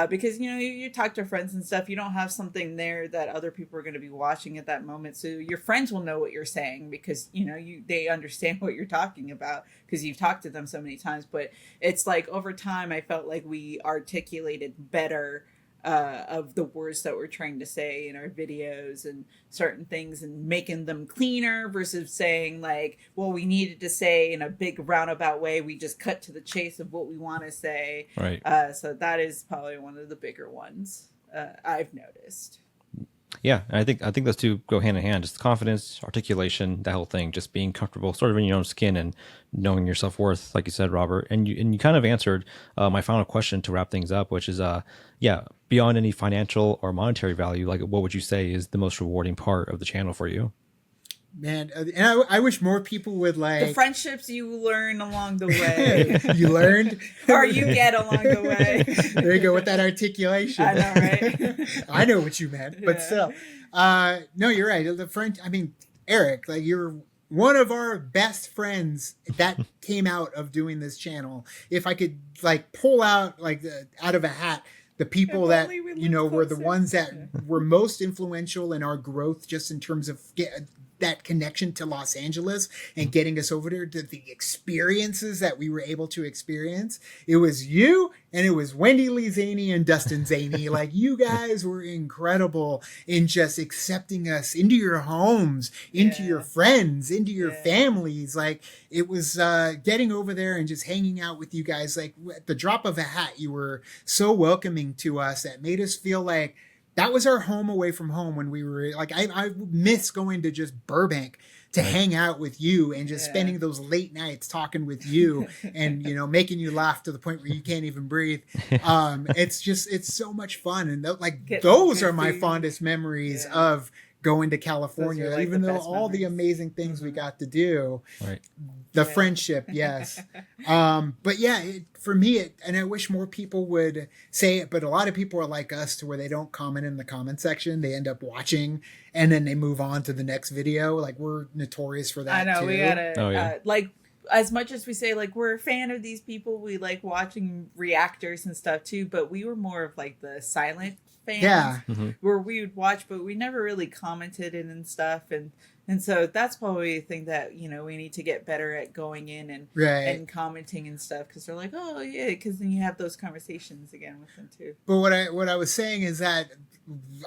Speaker 1: Because, you talk to friends and stuff, you don't have something there that other people are going to be watching at that moment. So your friends will know what you're saying because, they understand what you're talking about because you've talked to them so many times. But it's like, over time, I felt like we articulated better of the words that we're trying to say in our videos and certain things, and making them cleaner versus saying like, well, we needed to say in a big roundabout way. We just cut to the chase of what we want to say.
Speaker 4: Right.
Speaker 1: So that is probably one of the bigger ones I've noticed.
Speaker 4: Yeah, and I think those two go hand in hand. Just confidence, articulation, that whole thing, just being comfortable, sort of in your own skin and knowing your self-worth, like you said, Robert. And you kind of answered my final question to wrap things up, which is, beyond any financial or monetary value, like, what would you say is the most rewarding part of the channel for you?
Speaker 2: Man, and I wish more people would like
Speaker 1: the friendships you learn along the way.
Speaker 2: You learned,
Speaker 1: or you get along the way.
Speaker 2: There you go with that articulation.
Speaker 1: I know, right?
Speaker 2: I know what you meant, but still, no, you're right. The friend, Eric, like, you're one of our best friends that came out of doing this channel. If I could like pull out out of a hat the people that were the ones that were most influential in our growth, just in terms of that connection to Los Angeles and getting us over there to the experiences that we were able to experience. It was you and it was Wendy Lee Zaney and Dustin Zaney. Like, you guys were incredible in just accepting us into your homes, into your friends, into your families. Like, it was getting over there and just hanging out with you guys. Like, at the drop of a hat, you were so welcoming to us that made us feel like that was our home away from home. When we were like, I miss going to just Burbank to hang out with you and just spending those late nights talking with you and, you know, making you laugh to the point where you can't even breathe. It's so much fun. And those are my fondest memories of going to California, like, even though all the amazing things we got to do, the friendship. Yes. But yeah, for me, and I wish more people would say it, but a lot of people are like us to where they don't comment in the comment section. They end up watching and then they move on to the next video. Like, we're notorious for that. I know, too.
Speaker 1: We gotta, like, as much as we say, like, we're a fan of these people, we like watching reactors and stuff too, but we were more of like the silent fans, where we would watch, but we never really commented and stuff, and so that's probably a thing that, you know, we need to get better at, going in and commenting and stuff, because they're like, oh yeah, because then you have those conversations again with them too.
Speaker 2: But what I was saying is that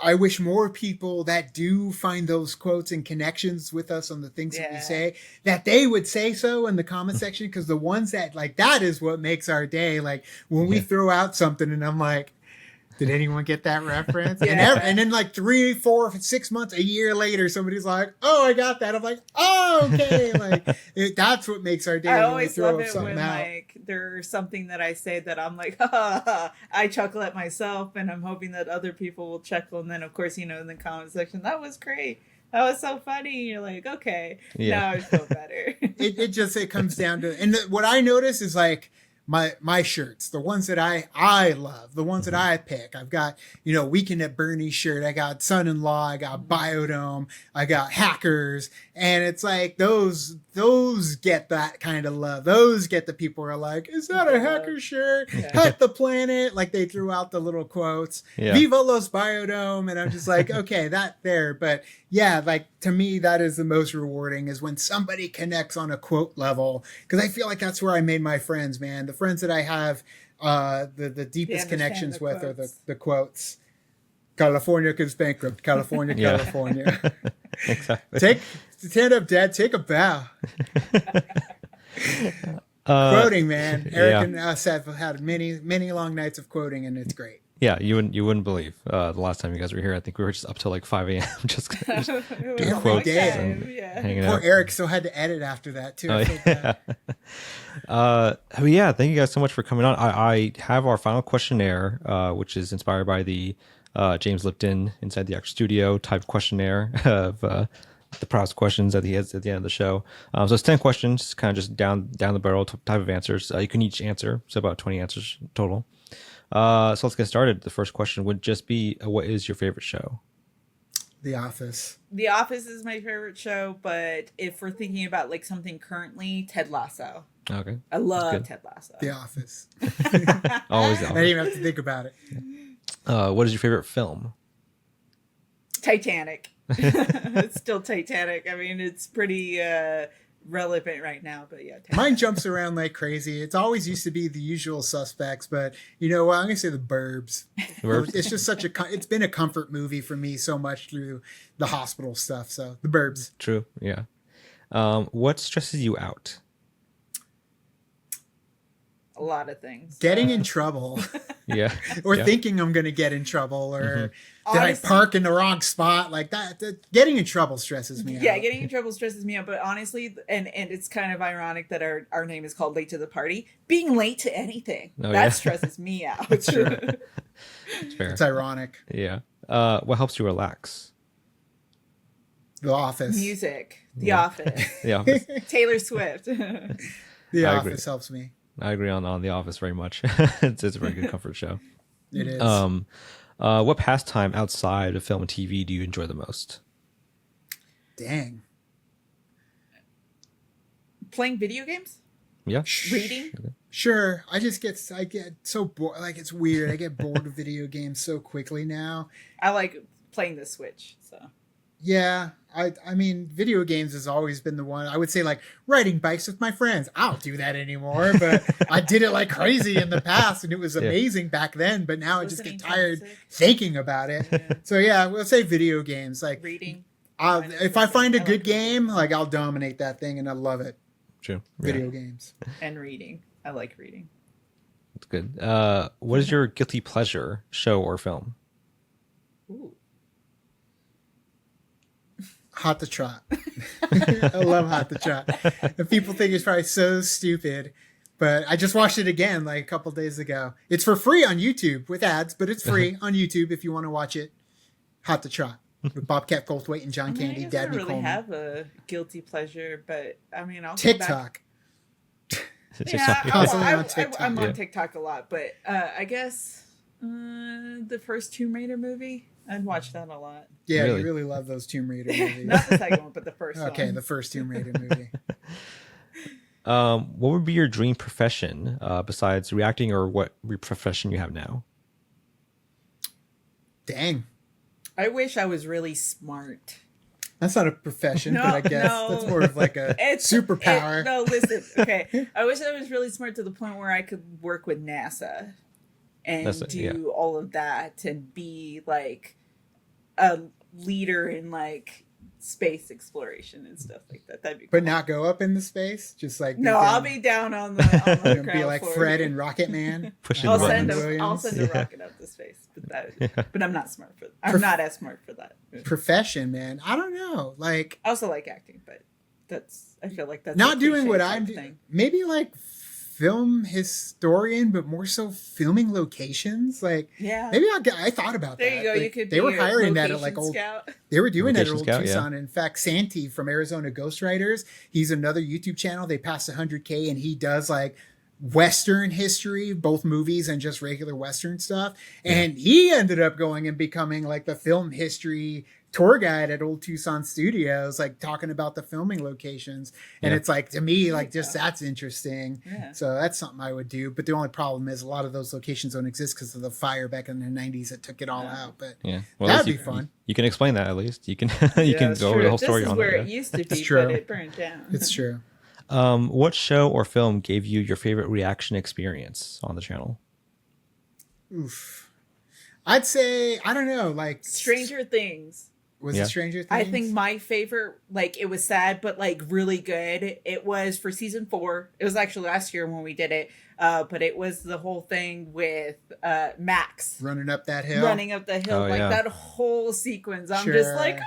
Speaker 2: I wish more people that do find those quotes and connections with us on the things that we say, that they would say so in the comment section, because the ones that, like, that is what makes our day. Like, when we throw out something and I'm like, did anyone get that reference? And then like 3, 4, 6 months, a year later, somebody's like, oh, I got that. I'm like, oh, okay. Like, that's what makes our day.
Speaker 1: I always love it when like there's something that I say that I'm like, I chuckle at myself, and I'm hoping that other people will chuckle. And then, of course, you know, in the comment section, that was great. That was so funny. You're like, okay, now I feel better.
Speaker 2: it comes down to, and what I notice is like, my shirts, the ones that I love, the ones that I pick. I've got, you know, Weekend at Bernie's shirt. I got Son-in-Law. I got Biodome. I got Hackers. And it's like, those get that kind of love. Those get the people who are like, is that a Hacker shirt? Hack the planet. Like, they threw out the little quotes. Viva los Biodome. And I'm just like, okay, that there. But yeah, like, to me, that is the most rewarding, is when somebody connects on a quote level. Because I feel like that's where I made my friends, man. The friends that I have the deepest connections with are the quotes. California goes bankrupt. California, California.
Speaker 4: Exactly.
Speaker 2: Stand up, Dad. Take a bow. Quoting, man. Eric and us have had many, many long nights of quoting, and it's great.
Speaker 4: Yeah, you wouldn't believe the last time you guys were here. I think we were just up till like 5 a.m. just doing quotes and hanging out.
Speaker 2: Poor Eric still had to edit after that too.
Speaker 4: Thank you guys so much for coming on. I have our final questionnaire, which is inspired by the James Lipton Inside the Actor Studio type questionnaire of the proudest questions that he has at the end of the show. So it's 10 questions, kind of just down the barrel type of answers. You can each answer, so about 20 answers total. So let's get started. The first question would just be, what is your favorite show?
Speaker 2: The Office.
Speaker 1: The Office is my favorite show, but if we're thinking about like something currently, Ted Lasso.
Speaker 4: Okay.
Speaker 1: I love Ted Lasso.
Speaker 2: The Office.
Speaker 4: Always The Office.
Speaker 2: I didn't even have to think about it.
Speaker 4: What is your favorite film?
Speaker 1: Titanic. It's still Titanic. I mean, it's pretty relevant right now, but yeah. Titanic.
Speaker 2: Mine jumps around like crazy. It's always used to be The Usual Suspects, but you know what? I'm gonna say The Burbs. It's just it's been a comfort movie for me so much through the hospital stuff. So The Burbs.
Speaker 4: True. Yeah. What stresses you out?
Speaker 1: A lot of things.
Speaker 2: Getting in trouble.
Speaker 4: Yeah.
Speaker 2: Or thinking I'm going to get in trouble, or did I park in the wrong spot? Like that. Getting in trouble stresses me out.
Speaker 1: Yeah, getting in trouble stresses me out. But honestly, and it's kind of ironic that our name is called Late to the Party. Being late to anything, stresses me out.
Speaker 2: Sure. It's fair. It's ironic.
Speaker 4: Yeah. What helps you relax?
Speaker 2: The Office.
Speaker 1: Music. The Office.
Speaker 4: The Office.
Speaker 1: Taylor Swift.
Speaker 2: The Office helps me.
Speaker 4: I agree on The Office very much. It's a very good comfort show.
Speaker 2: It is.
Speaker 4: What pastime outside of film and TV do you enjoy the most?
Speaker 2: Dang.
Speaker 1: Playing video games?
Speaker 4: Yeah.
Speaker 1: Reading?
Speaker 2: Sure. I get so bored. Like, it's weird. I get bored of video games so quickly now.
Speaker 1: I like playing the Switch, so.
Speaker 2: Yeah. I mean, video games has always been the one. I would say like riding bikes with my friends. I don't do that anymore, but I did it like crazy in the past and it was amazing back then. But now I just get tired thinking about it. Yeah. So yeah, we'll say video games. Like
Speaker 1: reading.
Speaker 2: If I find a good game, like I'll dominate that thing and I love it.
Speaker 4: True.
Speaker 2: Video games.
Speaker 1: And reading. I like reading.
Speaker 4: That's good. What is your guilty pleasure show or film?
Speaker 1: Ooh.
Speaker 2: Hot to Trot. I love Hot to Trot. And people think it's probably so stupid, but I just watched it again like a couple days ago. It's for free on YouTube with ads, but it's free on YouTube if you want to watch it. Hot to Trot with Bobcat Goldthwait and John Candy.
Speaker 1: I don't really have a guilty pleasure, but I mean, I'll
Speaker 2: TikTok.
Speaker 1: Yeah,
Speaker 2: on TikTok.
Speaker 1: I'm on TikTok a lot, but I guess the first Tomb Raider movie, I'd watch that a lot.
Speaker 2: Yeah, you really love those Tomb Raider movies.
Speaker 1: Not the second one, but the first one.
Speaker 2: Okay, the first Tomb Raider movie.
Speaker 4: What would be your dream profession besides reacting, or what profession you have now?
Speaker 2: Dang.
Speaker 1: I wish I was really smart.
Speaker 2: That's not a profession, but I guess that's more of like a superpower.
Speaker 1: No, listen. Okay. I wish I was really smart to the point where I could work with NASA and do all of that and be like a leader in like space exploration and stuff like that. That'd be cool.
Speaker 2: But not go up into space? Just like
Speaker 1: I'll be down on the ground
Speaker 2: be like
Speaker 1: floor.
Speaker 2: Fred and Rocket Man.
Speaker 1: I'll send a rocket up to space. But I'm not smart for that. I'm not as smart for that.
Speaker 2: Profession, man. I don't know. Like
Speaker 1: I also like acting, but I feel like that's
Speaker 2: not doing what I'm doing. Maybe like film historian, but more so filming locations. Like maybe I thought about that.
Speaker 1: There you go.
Speaker 2: Like,
Speaker 1: you could.
Speaker 2: They were hiring that at like old.
Speaker 1: Scout.
Speaker 2: They were doing that at old
Speaker 4: Scout,
Speaker 2: Tucson. In fact, Santee from Arizona Ghostwriters, he's another YouTube channel. They passed 100K, and he does like Western history, both movies and just regular Western stuff. And he ended up going and becoming like the film history tour guide at Old Tucson Studios, like talking about the filming locations. And it's like, to me, like just that's interesting. Yeah. So that's something I would do. But the only problem is a lot of those locations don't exist because of the fire back in the 90s that took it all out. But that'd be fun.
Speaker 4: You can explain that at least. You can you can go over the whole story on that.
Speaker 1: This is where it used to be, but it burned down.
Speaker 2: It's true.
Speaker 4: What show or film gave you your favorite reaction experience on the channel?
Speaker 2: Oof. I'd say, I don't know, like
Speaker 1: Stranger Things.
Speaker 2: Was it Stranger Things?
Speaker 1: I think my favorite, like it was sad, but like really good. It was for season 4. It was actually last year when we did it. But it was the whole thing with Max.
Speaker 2: Running up that hill.
Speaker 1: That whole sequence. I'm just like,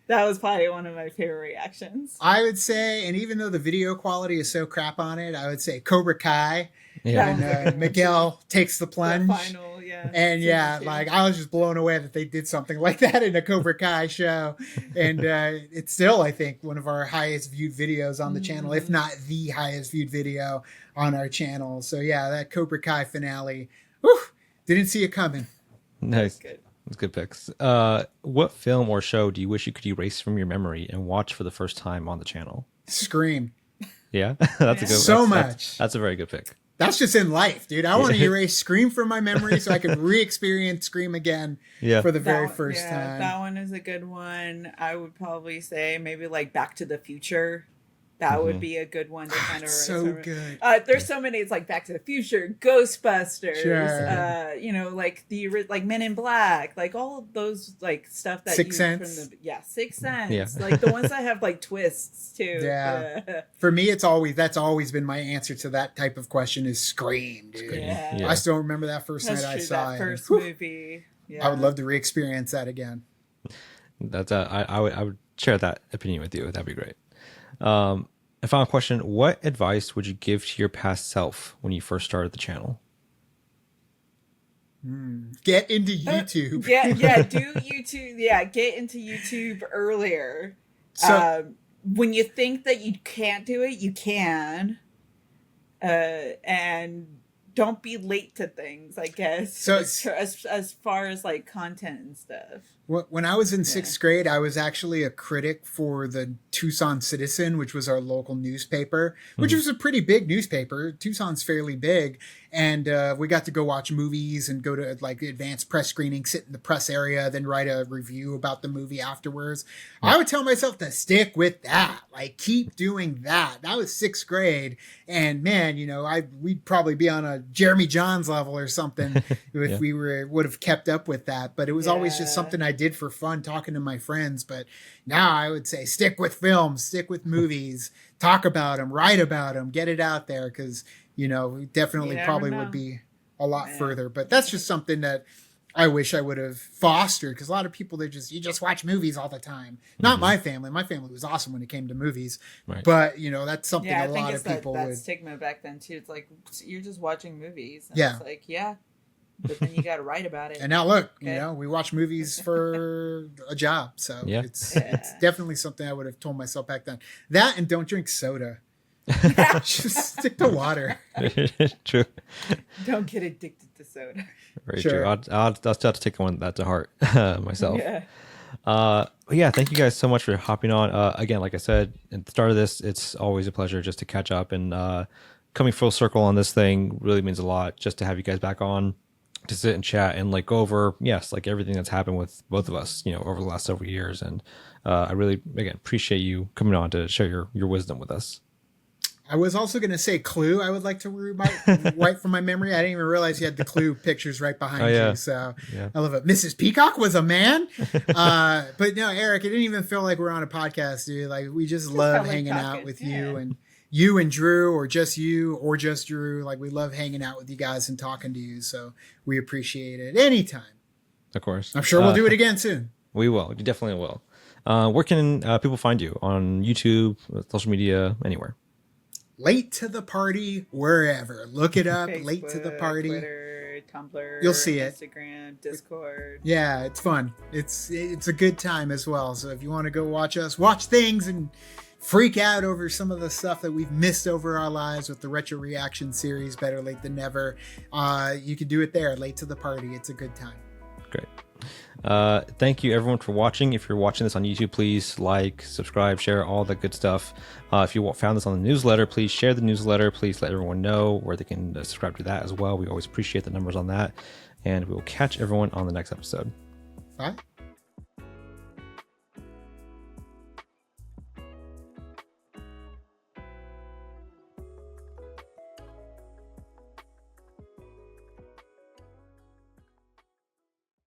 Speaker 1: that was probably one of my favorite reactions.
Speaker 2: I would say, and even though the video quality is so crap on it, I would say Cobra Kai. And Miguel takes the plunge.
Speaker 1: The final,
Speaker 2: and like I was just blown away that they did something like that in a Cobra Kai show. And it's still, I think, one of our highest viewed videos on the channel, if not the highest viewed video on our channel. So that Cobra Kai finale, didn't see it coming.
Speaker 4: Nice. That's good picks. What film or show do you wish you could erase from your memory and watch for the first time on the channel?
Speaker 2: Scream.
Speaker 4: Yeah, that's a good. That's a very good pick.
Speaker 2: That's just in life, dude. I want to erase Scream from my memory so I can re-experience Scream again for the very first time.
Speaker 1: That one is a good one. I would probably say maybe like Back to the Future. That would be a good one to kind of.
Speaker 2: So good.
Speaker 1: There's so many. It's like Back to the Future, Ghostbusters. Sure. Like Men in Black, like all of those like stuff that
Speaker 2: Sixth Sense.
Speaker 1: Sixth Sense. Yeah. Like the ones that have like twists too.
Speaker 2: Yeah. For me, that's always been my answer to that type of question is Scream, dude. Yeah. I still remember that first night I saw
Speaker 1: that first movie. Yeah.
Speaker 2: I would love to re-experience that again.
Speaker 4: That's I would share that opinion with you. That'd be great. A final question: what advice would you give to your past self when you first started the channel?
Speaker 2: Get into YouTube.
Speaker 1: Do YouTube. Get into YouTube earlier.
Speaker 2: So,
Speaker 1: when you think that you can't do it, you can. And don't be late to things, I guess. So as far as like content and stuff.
Speaker 2: When I was in 6th grade, I was actually a critic for the Tucson Citizen, which was our local newspaper, which was a pretty big newspaper. Tucson's fairly big. And we got to go watch movies and go to like advanced press screening, sit in the press area, then write a review about the movie afterwards. I would tell myself to stick with that, like keep doing that. That was 6th grade. And man, you know, we'd probably be on a Jeremy Johns level or something if we would have kept up with that. But it was always just something I did for fun, talking to my friends. But now I would say stick with films, stick with movies, talk about them, write about them, get it out there. Because, you know, we definitely probably would be a lot further. But that's just something that I wish I would have fostered, because a lot of people, you just watch movies all the time. Not my family. My family was awesome when it came to movies. Right. But, you know, that's something a lot of people would.
Speaker 1: Stigma back then, too. It's like, you're just watching movies. And it's like, but then you got to write about it.
Speaker 2: And now look, you know, we watch movies for a job. So it's definitely something I would have told myself back then. That, and don't drink soda. Just stick to water.
Speaker 4: True.
Speaker 1: Don't get addicted to soda.
Speaker 4: Very true. I'll have to take that to heart myself. Thank you guys so much for hopping on. Again, like I said at the start of this, it's always a pleasure just to catch up, and coming full circle on this thing really means a lot, just to have you guys back on to sit and chat and like go over like everything that's happened with both of us, you know, over the last several years. And I really, again, appreciate you coming on to share your wisdom with us.
Speaker 2: I was also going to say Clue. I would like to wipe from my memory. I didn't even realize you had the Clue pictures right behind you. So I love it. Mrs. Peacock was a man. But no, Eric, it didn't even feel like we're on a podcast, dude. Like we just love hanging out with you and Drew, or just Drew. Like we love hanging out with you guys and talking to you. So we appreciate it anytime.
Speaker 4: Of course.
Speaker 2: I'm sure we'll do it again soon.
Speaker 4: We will. We definitely will. Where can people find you? On YouTube, social media, anywhere?
Speaker 2: Late to the Party, wherever. Look it up.
Speaker 1: Facebook,
Speaker 2: Late to the Party.
Speaker 1: Twitter, Tumblr.
Speaker 2: You'll see it.
Speaker 1: Instagram, Discord. Yeah,
Speaker 2: it's fun. It's a good time as well. So if you want to go watch us, watch things, and freak out over some of the stuff that we've missed over our lives with the Retro Reaction series, Better Late Than Never, you can do it there. Late to the Party. It's a good time.
Speaker 4: Great. Thank you everyone for watching. If you're watching this on YouTube, please like, subscribe, share, all that good stuff. If you found this on the newsletter, please share the newsletter. Please let everyone know where they can subscribe to that as well. We always appreciate the numbers on that, and we will catch everyone on the next episode.
Speaker 2: Bye.